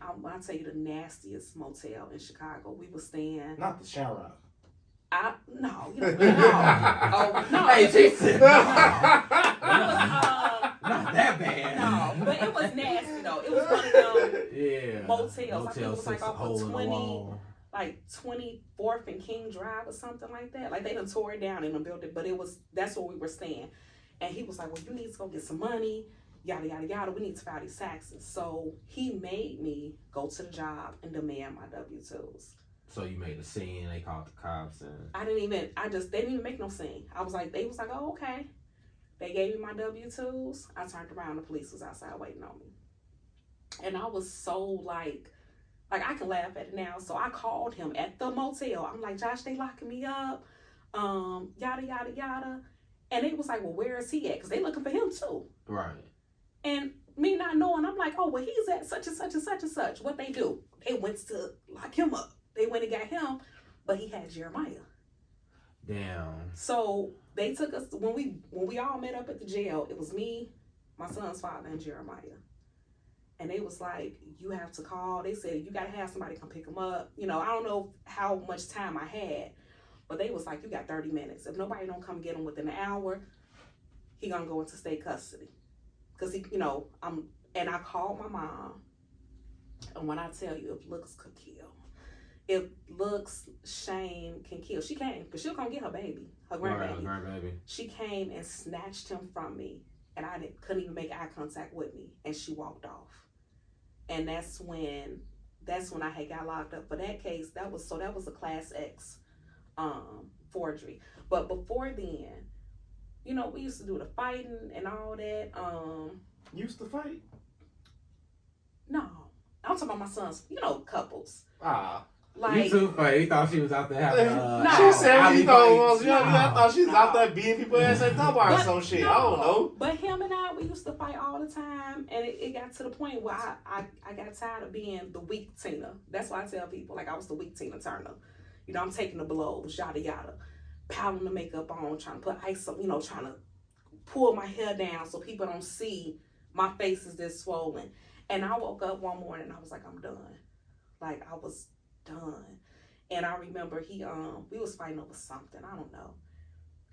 I'll tell you the nastiest motel in Chicago. We were staying. Not the Shamrock. No. Oh, no. Hey, Jesus. No. Not that bad. No, but it was nasty though. It was one of them motels. I think it was like off of 24th and King Drive or something like that. Like they done tore it down in the building, but that's where we were staying. And he was like, well, you need to go get some money, yada, yada, yada. We need to file these taxes. So he made me go to the job and demand my W-2s. So you made a scene, they called the cops and... they didn't even make no scene. They was like, oh, okay. They gave me my W-2s. I turned around, the police was outside waiting on me. And I was so like I can laugh at it now. So I called him at the motel. I'm like, Josh, they locking me up, yada, yada, yada. And they was like, well, where is he at? Because they looking for him too. Right. And me not knowing, I'm like, oh, well, he's at such and such and such and such. What they do? They went to lock him up. They went and got him, but he had Jeremiah. Damn. So they took us, when we all met up at the jail, it was me, my son's father, and Jeremiah. And they was like, you have to call. They said, you got to have somebody come pick him up. I don't know how much time I had, but they was like, you got 30 minutes. If nobody don't come get him within an hour, he gonna go into state custody. Because and I called my mom. And when I tell you, if looks could kill, if looks, shame can kill. She came, because she'll come get her baby, her grandbaby. Grandbaby. She came and snatched him from me. And I couldn't even make eye contact with me. And she walked off. And that's when I had got locked up for that case. That was a Class X forgery. But before then, we used to do the fighting and all that. Used to fight? No. I'm talking about my sons, couples. Like, you too funny. He thought she was out there having no. She said I thought she was out there No. beating people ass at Dunbar or some shit. No. I don't know. But him and I, we used to fight all the time, and it got to the point where I got tired of being the weak Tina. That's why I tell people, like, I was the weak Tina Turner. I'm taking the blows, yada yada, piling the makeup on, trying to put ice on, trying to pull my hair down so people don't see my face is this swollen. And I woke up one morning and I was like, I'm done. Like, I was done. And I remember we was fighting over something, I don't know.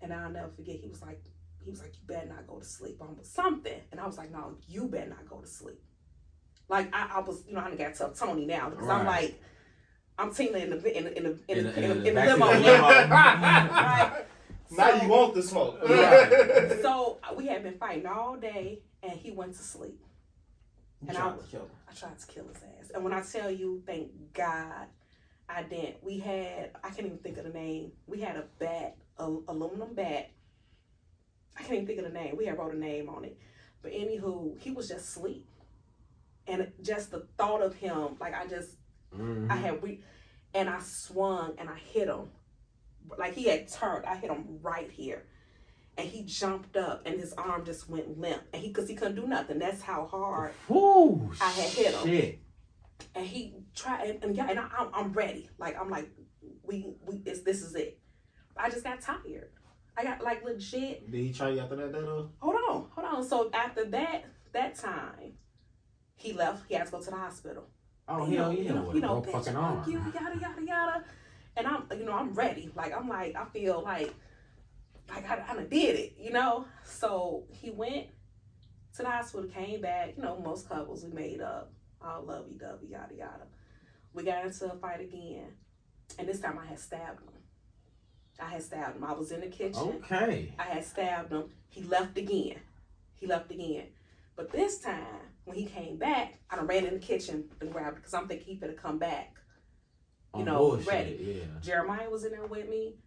And I'll never forget, he was like, you better not go to sleep on something. And I was like, no, you better not go to sleep. Like, I was, I got tough Tony now, because right. I'm like, I'm Tina in the limo. Right? Now you want the smoke. Right. So we had been fighting all day, and he went to sleep. I tried to kill his ass. And when I tell you, thank God I didn't. I can't even think of the name. We had a bat, aluminum bat. I can't even think of the name. We had wrote a name on it. But anywho, he was just asleep. And just the thought of him, like and I swung and I hit him. Like he had turned, I hit him right here. And he jumped up and his arm just went limp. And because he couldn't do nothing. That's how hard I had hit him. Shit. And he tried, and I'm ready. Like, I'm like, this is it. I just got tired. I got like legit. Did he try you after that though? Hold on. So after that time, he left. He had to go to the hospital. Oh, hell yeah. Bitch, fucking arm. You, yada, yada, yada. And I'm ready. Like, I feel like I done did it, So he went to the hospital, came back. Most couples, we made up. All lovey-dovey, yada, yada. We got into a fight again. And this time I had stabbed him. I was in the kitchen. Okay. I had stabbed him. He left again. But this time, when he came back, I done ran in the kitchen and grabbed it because I'm thinking he better come back. Bullshit, ready. Yeah. Jeremiah was in there with me.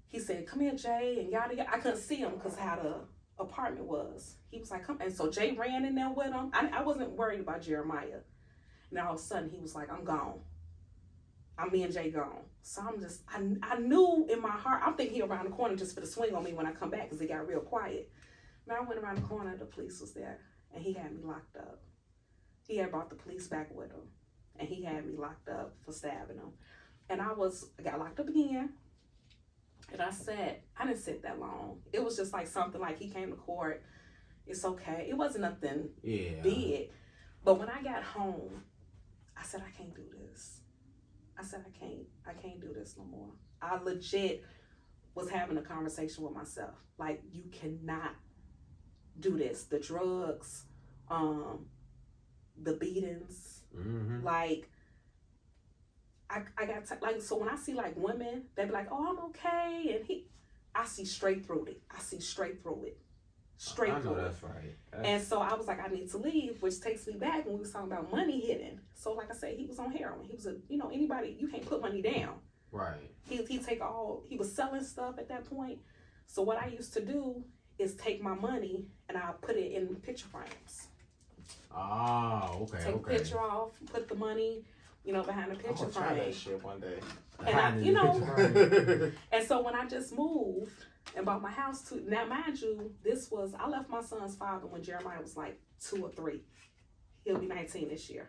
He said, come here, Jay, and yada, yada. I couldn't see him because how the apartment was. He was like, come. And so Jay ran in there with him. I wasn't worried about Jeremiah. And all of a sudden, he was like, I'm gone. Me and Jay gone. So I'm just, I knew in my heart, I'm thinking he around the corner just for the swing on me when I come back because it got real quiet. Man, I went around the corner, the police was there, and he had me locked up. He had brought the police back with him, and he had me locked up for stabbing him. And I got locked up again, and I didn't sit that long. It was just like something like he came to court, It's okay. It wasn't nothing Yeah. big. But when I got home, I said, I can't do this. I said, I can't do this no more. I legit was having a conversation with myself. Like, you cannot do this. The drugs, the beatings, like, I got like, so when I see like women, they be like, oh, I'm okay. And I see straight through it. I know that's right. And so I was like, I need to leave, which takes me back when we was talking about money hidden. So like I said, he was on heroin. He was anybody, you can't put money down. Right. He was selling stuff at that point. So what I used to do is take my money and I put it in picture frames. Oh, okay. Take a picture off, put the money, behind the picture frame. I'm gonna try that shit one day. And and so when I just moved and bought my house too, now mind you, I left my son's father when Jeremiah was like 2 or 3. He'll be 19 this year.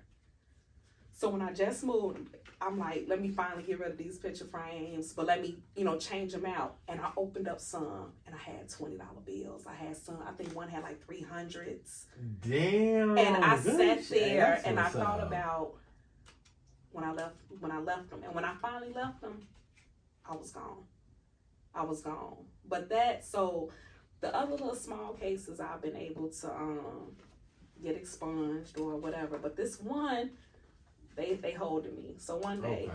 So when I just moved, I'm like, let me finally get rid of these picture frames, but let me, change them out. And I opened up some, and I had $20 bills. I had some, I think one had like 300s. Damn. And I sat there and I thought about when I left them. And when I finally left them, I was gone. But so the other little small cases I've been able to get expunged or whatever. But this one, they holding me. So one day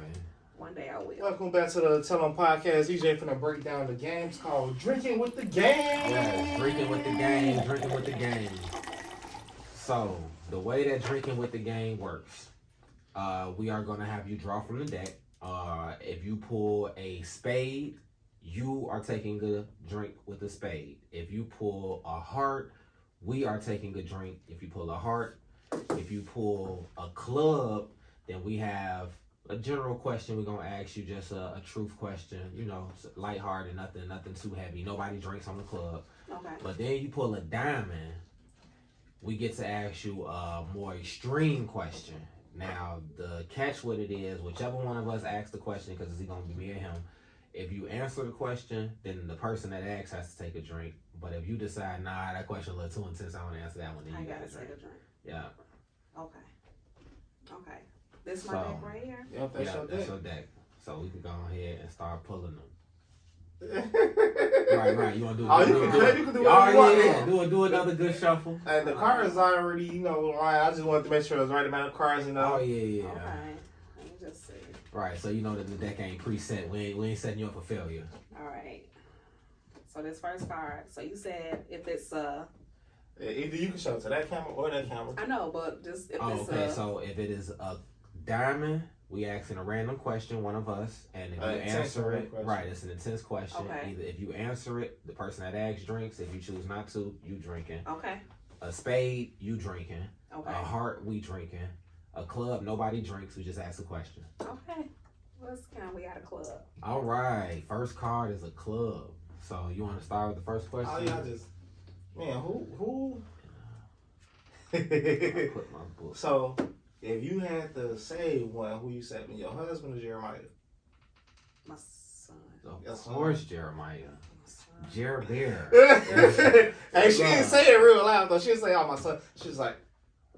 I will. Welcome back to the AnTellEm Podcast. EJ finna break down the games called Drinking with the Game. Yeah, drinking with the game. So the way that drinking with the game works, we are gonna have you draw from the deck. If you pull a spade, you are taking a drink with a spade. If you pull a heart, we are taking a drink. If you pull a heart, if you pull a club, then we have a general question we're going to ask you, just a truth question, lighthearted, nothing too heavy. Nobody drinks on the club. Okay. But then you pull a diamond, we get to ask you a more extreme question. Now, the catch with it is, whichever one of us asks the question, because it's going to be me or him, if you answer the question, then the person that asks has to take a drink. But if you decide, nah, that question a little too intense, I want to answer that one, then you got to take a drink. Yeah. Okay. This my deck right here? Yep, that's your deck. So we can go ahead and start pulling them. Right. You want to do it? You can do whatever you want. Yeah. Do another good shuffle. And the cards already, I just wanted to make sure it was the right amount of cards, Oh, yeah. Okay. Let me just see. Right, so that the deck ain't preset. We ain't setting you up for failure. All right. So this first card. So you said if it's either you can show it to that camera or that camera. I know, but just if it's okay. So if it is a diamond, we asking a random question, one of us, and if you answer it, right, it's an intense question. Okay. Either if you answer it, the person that asks drinks. If you choose not to, you drinking. Okay. A spade, you drinking. Okay. A heart, we drinking. A club, nobody drinks. We just ask a question. Okay. Let's count. We got a club. All right. First card is a club. So you want to start with the first question? Oh yeah, who? I put my book. So, if you had to say one, who you said, your husband or Jeremiah? My son. Of course, Jeremiah. Jer Bear. Hey, she didn't say it real loud though. She didn't say, "Oh, my son." She was like,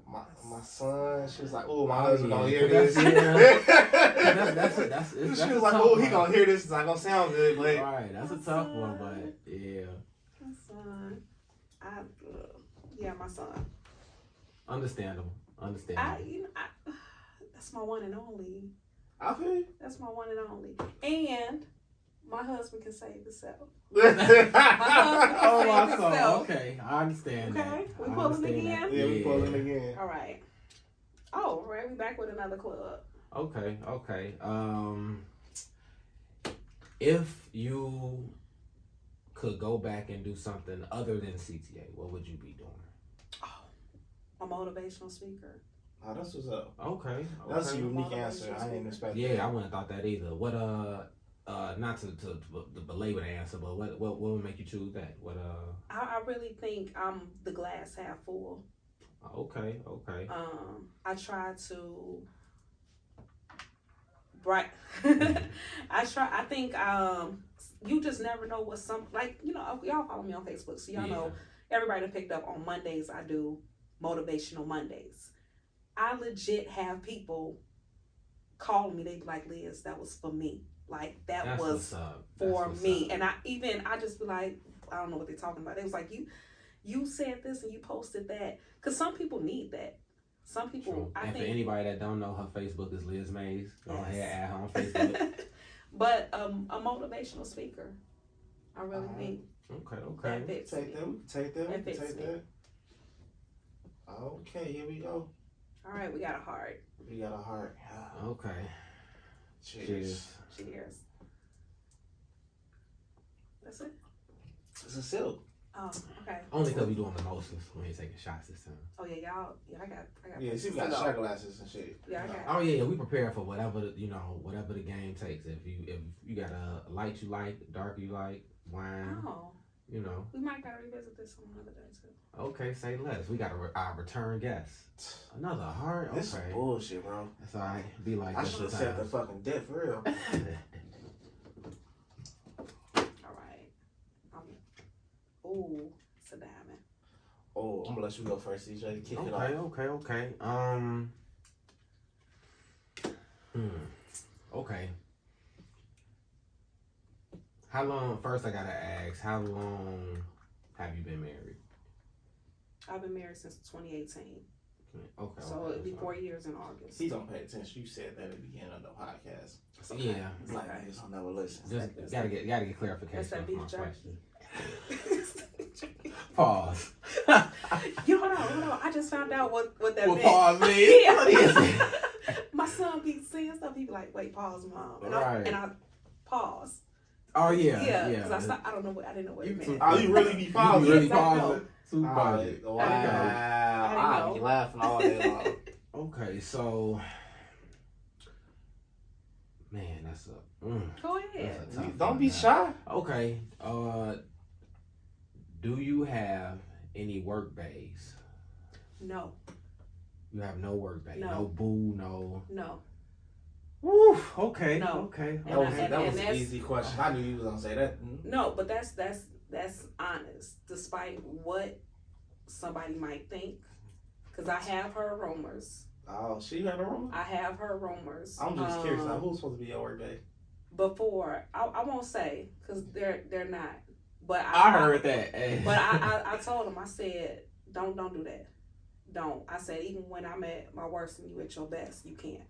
"My son." She was like, "Oh, my husband gonna hear this." That's she was like, "Oh, he gonna hear this. It's not gonna sound good." But right, that's a tough one, but yeah. My son. My son. Understandable. That's my one and only. I feel you. That's my one and only. And my husband can save himself. Okay, I understand. Okay, we pulling again. Yeah, we pulling again. All right. Oh, right, we back with another club. Okay. If you could go back and do something other than CTA, what would you be doing? A motivational speaker. Oh, that's what's up. Okay. That's a unique answer. I didn't expect that. Yeah, I wouldn't have thought that either. What not to belabor the answer, but what would make you choose that? I really think I'm the glass half full. Okay. I try to I think you just never know what y'all follow me on Facebook, so y'all know everybody done picked up on Mondays. I do motivational Mondays. I legit have people call me. They be like, Liz, that was for me. Like that was for me. And I just be like, I don't know what they're talking about. It was like you said this and you posted that, because some people need that. Some people. True. I and think, for anybody that don't know, her Facebook is Liz Mays. Go ahead, add her on Facebook. But a motivational speaker, I really think. Okay. That fits Take that. That fits me. Okay, here we go. All right, we got a heart. Okay. Cheers. That's it. It's a sip. Oh, okay. Only because we doing mimosas. We ain't taking shots this time. Oh yeah, y'all. Yeah, I got. Yeah, she got shot glasses and shit. Yeah, I got. Oh yeah, we prepare for whatever whatever the game takes. If you got a light you like, dark you like, wine. Oh. You know. We might gotta revisit this on another day too. Okay, say less. We got our return guest. Another heart. Okay. This is bullshit, bro. That's all right. Be like I this should have sometimes. said the fucking death for real. All right. Ooh, it's a diamond. Oh, I'm gonna let you go first, EJ. Kick it off. Okay. Okay. How long? First, I gotta ask. How long have you been married? I've been married since 2018. Okay. So it'll be 4 years in August. He don't pay attention. You said that at the beginning of the podcast. Okay. Yeah. It's like I just don't never listen. Just gotta get clarification. That's that for beef my jerky. question. Pause. You hold on. I just found out what that meant. Pause means? Yeah. My son be saying stuff. He be like, "Wait, pause, mom." And I pause. Oh yeah. Yeah. Because I don't know what I didn't know what it meant. Oh, you really be pausing? You really Exactly. pausing? Too pausing. Wow. I be laughing all day long. Okay, so man, that's a Go ahead. that's a tough Don't one, be man. shy. Okay. Do you have any work bays? No. You have no work bay. No. No boo. No. No. Woo. Okay. No. Okay. That was And an that's- easy question. I knew you was gonna say that. No, but that's honest. Despite what somebody might think, because I have heard rumors. Oh, she had a rumor? I have heard rumors. I'm just curious. Now, who's supposed to be your work day? Before I won't say because they're not. But I heard that. But I told them, I said, don't do that. Don't. I said, even when I'm at my worst and you at your best, you can't.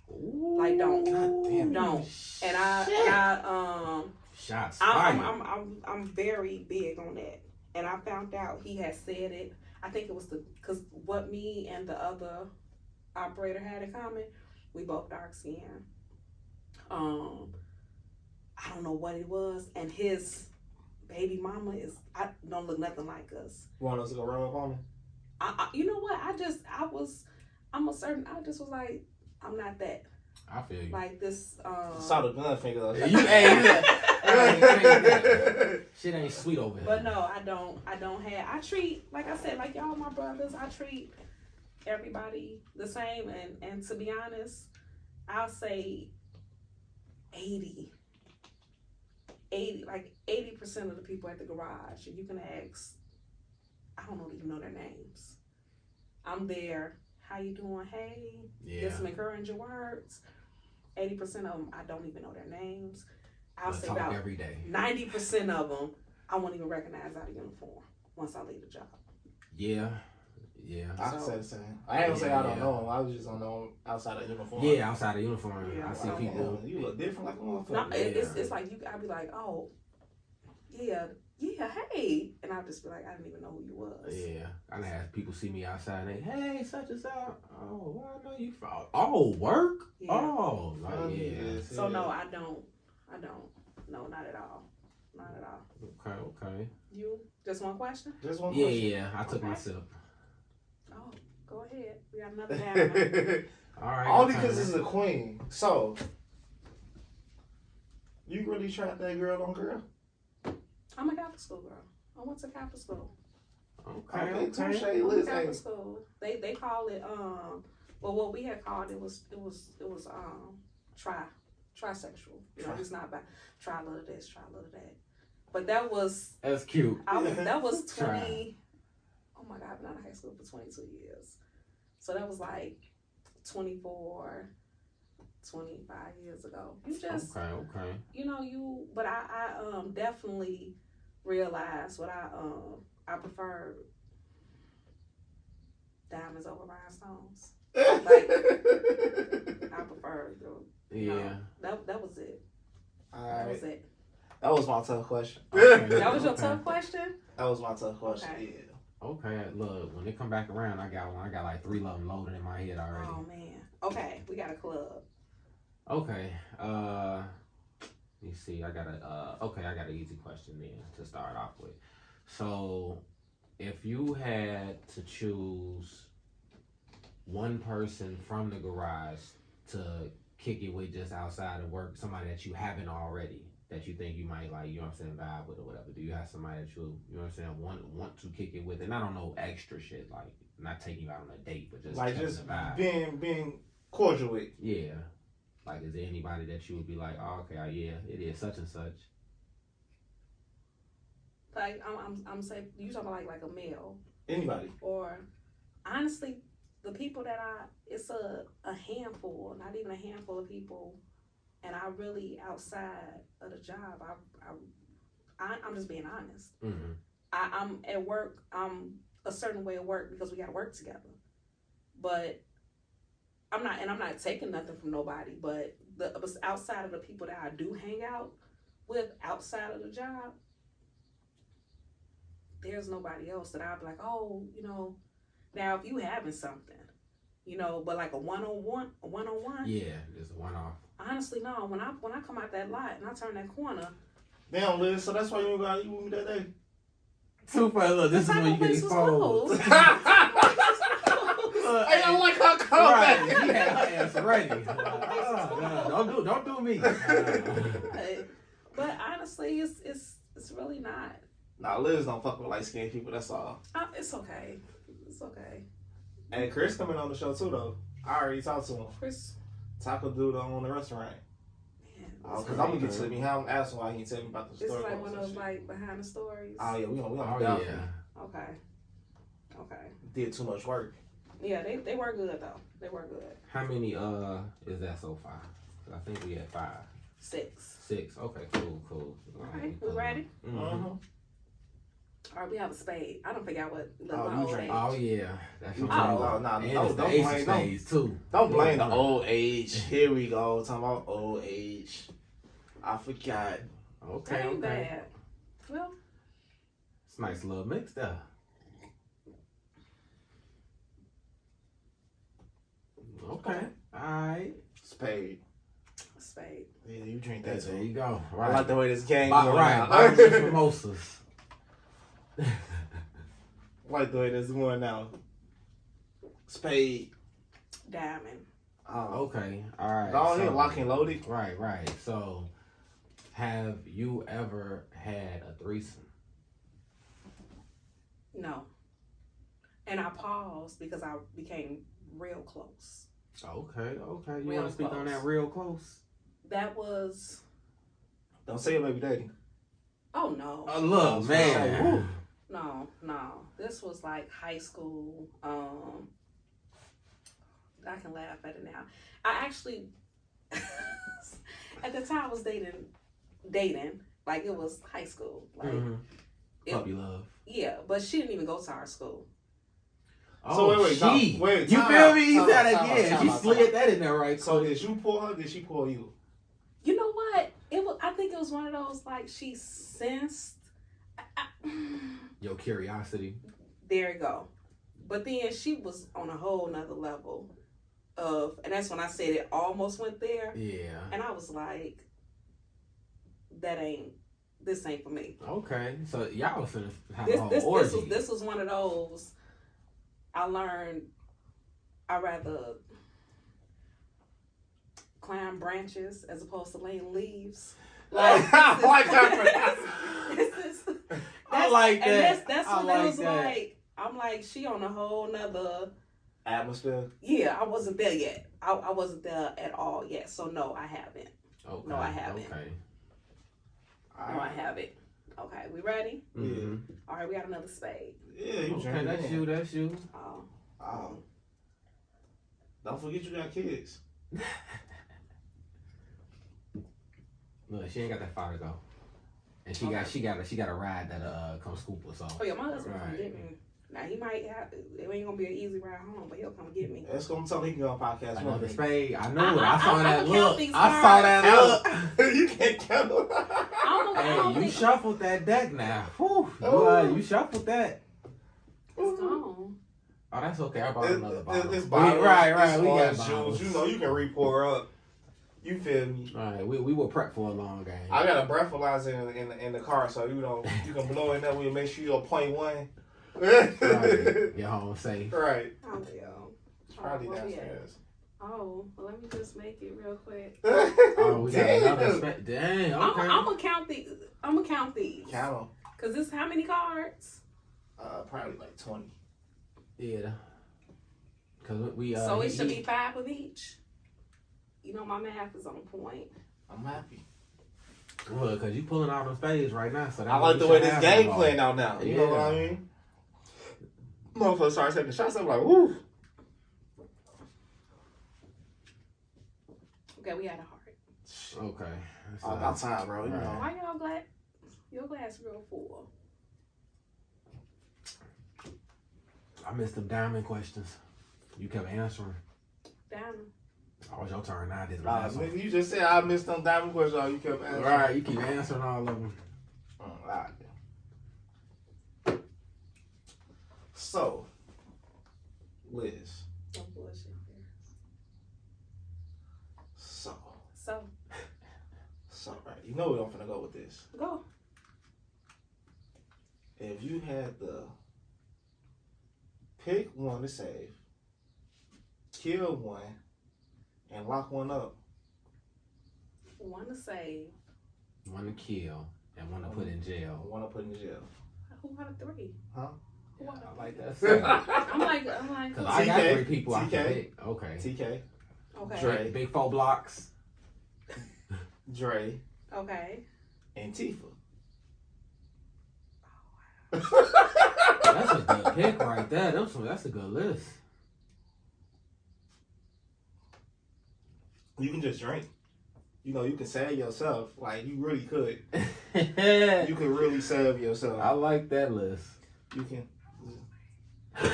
Ooh, Like, don't. goddamn. Don't. And I Shots I'm, fired. I'm very big on that. And I found out he had said it. I think it was because what me and the other operator had in common, we both dark skin. I don't know what it was, and his baby mama don't look nothing like us. Want us to go run up on him? You know what? I just was like, I'm not that. I feel you. Like this. Saw the gun finger though. You hey, shit ain't sweet over here. But no, I don't have. I treat, like I said, like y'all my brothers. I treat everybody the same, and to be honest, I'll say 80%, like 80% of the people at the garage, and you can ask, I don't even know their names. I'm there. How you doing? Hey, get some encouraging words. 80% of them, I don't even know their names. I'll say about every day. 90% of them, I won't even recognize out of uniform once I leave the job. Yeah. I can say the same. I ain't gonna say I don't know him. I was just gonna know him outside of uniform. Yeah, outside of uniform. Yeah, I see Wow, people. you look different like a motherfucker. No, it's like I'll be like, oh, yeah, hey, and I'll just be like, I didn't even know who you was. Yeah, I done had people see me outside and they, hey, such and such. Oh, where I know you from? Oh, work? Yeah. Oh, like, yeah. So no, I don't. No, not at all. Not at all. Okay. You just one question? Just one Yeah, question. yeah. I took my sip. Oh, go ahead. We got another down. All right. Only because it's a queen. So, you really tried that girl on girl? I'm a Catholic school girl. I went to Catholic school. Okay, touche. I went to Listen. Catholic school. They call it well, what we had called it was trisexual. You know, it's not about try a little this, try a little that. But that's cute. That was 20. Oh my God, I've been out of high school for 22 years. So that was like 24, 25 years ago. You just okay. You know, but I definitely realized what I prefer diamonds over rhinestones. Like I prefer that was it. That was it. That was my tough question. Okay. That was your tough question? That was my tough question. Okay. Yeah. Okay, look, when they come back around, I got one. I got like 3 of them loaded in my head already. Oh man. Okay, we got a club. Okay. Let me see. I got an easy question then to start off with. So, if you had to choose one person from the garage to kick it with just outside of work, somebody that you haven't already, that you think you might like, you know what I'm saying, vibe with or whatever. Do you have somebody that you know what I'm saying, want to kick it with? And I don't know extra shit, like not taking you out on a date, but just like just the vibe. being cordial with. Yeah. Like, is there anybody that you would be like, oh, okay, yeah, it is such and such? Like I'm saying, you talking about like a male? Anybody? Or honestly, the people that it's a handful, not even a handful of people, and I really outside of the job. I'm just being honest. Mm-hmm. I'm at work. I'm a certain way at work because we got to work together, but. I'm not taking nothing from nobody, but outside of the people that I do hang out with outside of the job, there's nobody else that I'd be like, oh, you know, now if you having something, you know, but like a one-on-one. Yeah, just a one-off. Honestly, no. When I come out that lot and I turn that corner. Damn, Liz, so that's why you got you with me that day? Too funny. Look, this is when you get exposed. Hey, I like how come right. He had her answer ready. Don't do me. But honestly, it's really not. Nah, Liz don't fuck with light skinned people. That's all. It's okay. It's okay. And Chris coming on the show too, though. I already talked to him. Chris, Taco dude on the restaurant. Because I'm gonna get to me. I'm asking why he didn't tell me about the story. This is like one of those like behind the stories. Oh yeah, we gonna yeah. Okay. Did too much work. Yeah, they were good though. They were good. How many is that so far? I think we had 5. 6. 6. Okay, cool. All right, we ready? Mm-hmm. All right, we have a spade. I don't forget what age. Oh yeah, that's Don't blame the old age. Here we go, talking about old age. I forgot. That ain't bad. Well, it's a nice little mix there. Okay. Alright. Spade. Yeah, you drink that too. There you go. Right. I like the way this game right. Mimosas. I like the way this is going now. Spade. Diamond. Oh, okay. Alright. Go ahead, lock and loaded. Right. So, have you ever had a threesome? No. And I paused because I became real close. Okay. You Real want to speak close. on that real close? That was. Don't say it, baby daddy. Oh no. Look, man. No. This was like high school. I can laugh at it now. I actually, at the time, I was dating. Like it was high school. Like puppy love. Yeah, but she didn't even go to our school. So wait, you feel me? He said again. She slid that in there, right? So did you pull her? Did she pull you? You know what? I think it was one of those like she sensed. Your curiosity. There you go. But then she was on a whole nother level of, and that's when I said it almost went there. Yeah. And I was like, this ain't for me. Okay, so y'all was finna have a whole orgy. This was one of those. I learned I'd rather climb branches as opposed to laying leaves. I like that. That's when it was like, I'm like, she on a whole nother atmosphere. Yeah, I wasn't there yet. I wasn't there at all yet. So no, I haven't. Okay. No, I haven't. Okay. No, I haven't. Okay, we ready? Yeah. All right, we got another spade. Yeah, you Okay, that's you. Oh. Don't forget you got kids. Look, she ain't got that far to go. And she got a ride that come scoop her, so. Oh yeah, my husband Right. come get me. Now he might have, it ain't gonna be an easy ride home, but he'll come get me. That's gonna tell me he can go on podcast. Another spade. I know it. I saw I'm that gonna look. count these I saw that look. You can't count. Hey, you shuffled that deck now. Whew. You shuffled that. It's gone. Oh, that's okay. I bought another bottle. It's bottles. Right. We got bottles. juice. You know, you can re-pour up. You feel me? Right. We will prep for a long game. I got a breathalyzer in the car, so you know you can blow in there. We'll make sure you're 0.1. Right. You're home safe. Right. Oh, yo. Probably where we downstairs. Oh, well, let me just make it real quick. Oh, we got another spade. Dang. Okay. I'm gonna count these. Count them. Cause this how many cards? Probably like 20. Yeah. Cause we So it should be 5 of each. You know my math is on point. I'm happy. Well, cause you pulling out them spades right now, so that I like the way this game playing out now. You know what I mean? Motherfucker started taking shots. I'm like, woo. Okay, we had a heart. Okay. All about time, bro. You know. Why y'all glad? Your glass real full. I missed them diamond questions. You kept answering. Diamond. Oh, it's your turn now. This last one. You just said I missed them diamond questions. You kept answering. Right, you keep answering all of them. All right. So, Liz. No bullshit here. So, right. You know where I'm finna go with this. Go. If you had to pick one to save, kill one, and lock one up. One to save. One to kill and one to put in jail. One to put in jail. Who out of 3? Huh? Yeah, I like that. I'm like. Cause I got TK, 3 people I can TK. pick. Okay. TK. Okay. Dre. Big 4 blocks. Dre. Okay. And Tifa. That's a good pick right there. That's a good list. You can just drink. You know, you can save yourself. Like, you really could. You You can really save yourself. I like that list. You can. But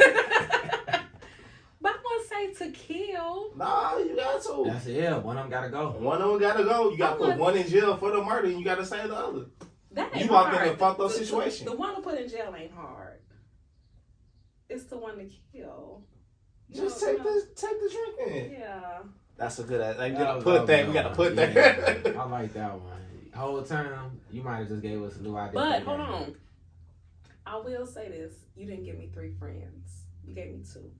I'm gonna say to kill. Nah, you got to. That's it. One of them gotta go. One of them gotta go. You gotta put one in jail for the murder and you gotta save the other. That ain't You walked hard. in a fucked up situation. The one to put in jail ain't hard. It's the one to kill. Just take the drink in. Yeah. That's a good. Like, we That gotta was put that. good We gotta one. put Yeah, that. I like that one. Whole time, you might have just gave us a new idea. But hold on. I will say this. You didn't give me 3 friends. You gave me 2.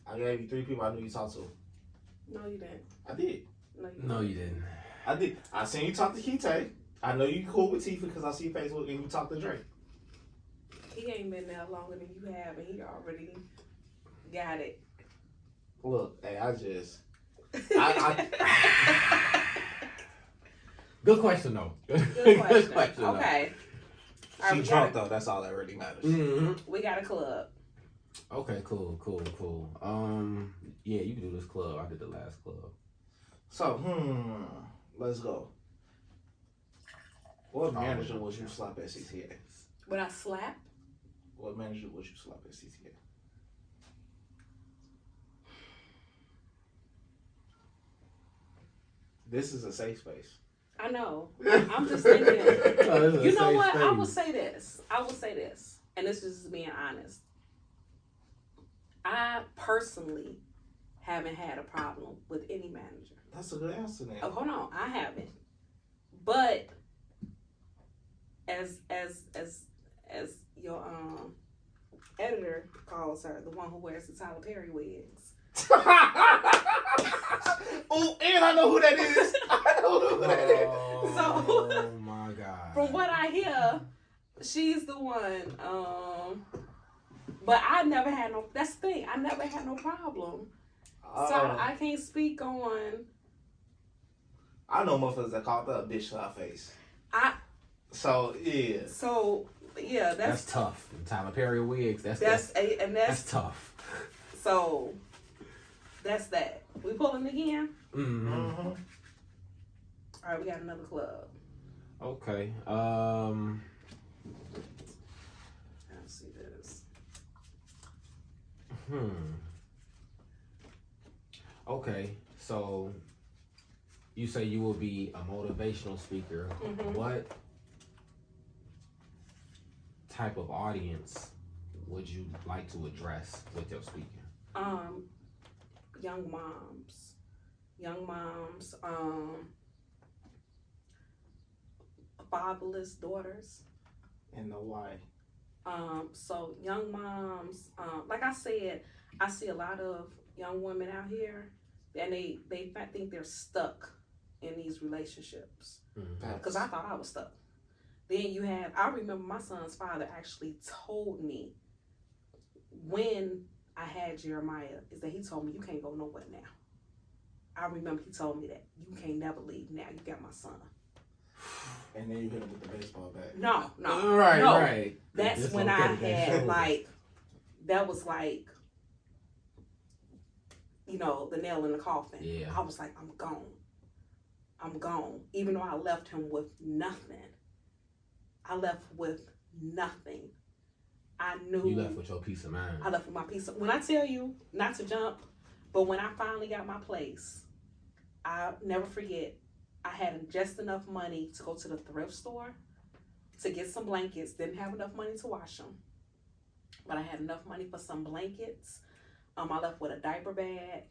I gave you 3 people I knew you talked to. No, you didn't. I did. No, you didn't. I did. I seen you talk to Kite. I know you cool with Tifa because I see Facebook and you talk to Drake. He ain't been there longer than you have, and he already got it. Look, hey, I just. Good question, though. Good question. though. Okay. All right, She drunk though. That's all that really matters. Mm-hmm. We got a club. Okay, cool. Yeah, you can do this club. I did the last club. So, let's go. What manager would you slap at CTA? Would I slap? What manager would you slap at CTA? This is a safe space. I know. I'm just thinking. Oh, You know what? I will say this. And this is just being honest. I personally haven't had a problem with any manager. That's a good answer, man. Oh, hold on, I haven't. But as your editor calls her, the one who wears the Tyler Perry wigs. Oh, and I know who that is. I know who that is. Oh my God. From what I hear, she's the one. But I never had no. That's the thing. I never had no problem. So I can't speak on. I know motherfuckers that called her a bitch to her face. So yeah. So yeah, that's tough. Tyler Perry wigs. That's tough. So that's that. We pulling again. Mm-hmm. All right, we got another club. Okay. Let's see this. Okay, so you say you will be a motivational speaker. Mm-hmm. What type of audience would you like to address with your speaking? Young moms, fatherless daughters. And the why. So young moms, like I said, I see a lot of young women out here, and they think they're stuck in these relationships. Because I thought I was stuck. Then I remember my son's father actually told me when I had Jeremiah, is that he told me, you can't go nowhere now. I remember he told me that. You can't never leave now. You got my son. And then you hit him with the baseball bat. No. Right. That's when I had, that was like, the nail in the coffin. Yeah. I was like, I'm gone. Even though I left him with nothing. I knew. You left with your peace of mind. I left with my peace of mind. When I tell you not to jump, but when I finally got my place, I'll never forget, I had just enough money to go to the thrift store to get some blankets. Didn't have enough money to wash them, but I had enough money for some blankets. I left with a diaper bag.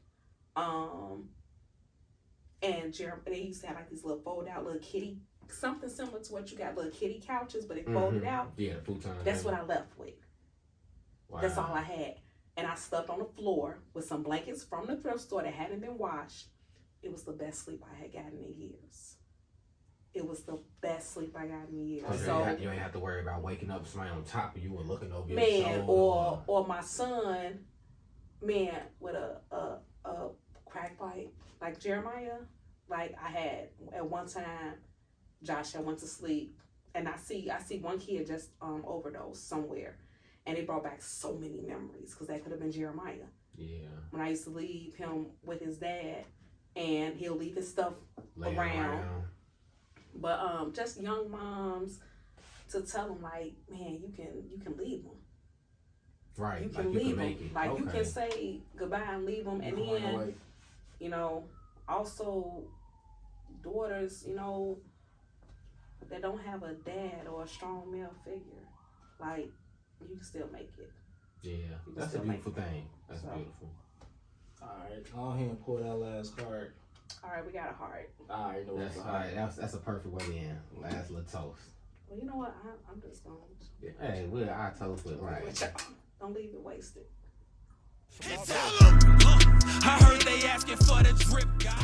And they used to have like these little fold out little kitty, something similar to what you got, little kitty couches, but it folded out. Yeah, futon. That's what I left with. Wow. That's all I had. And I slept on the floor with some blankets from the thrift store that hadn't been washed. It was the best sleep I had gotten in years. It was the best sleep I got in years. So you ain't have to worry about waking up somebody on top of you and looking over your shoulder. Or my son, with a crack pipe like Jeremiah. Like I had at one time, Josh had went to sleep, and I see one kid just overdosed somewhere, and it brought back so many memories because that could have been Jeremiah. Yeah. When I used to leave him with his dad, and he'll leave his stuff around. But just young moms to tell them like, man, you can leave them. Right. You can leave them. Like you can say goodbye and leave them, and then also daughters, that don't have a dad or a strong male figure, like you can still make it. Yeah, that's a beautiful thing. That's beautiful. All right, go ahead and pull that last card. All right, we got a heart. All right, that's all right. That's a perfect way to end. Last little toast. Well, you know what? I'm just going. Hey, I toast it right. Don't leave it wasted. I heard they asking for the drip guy.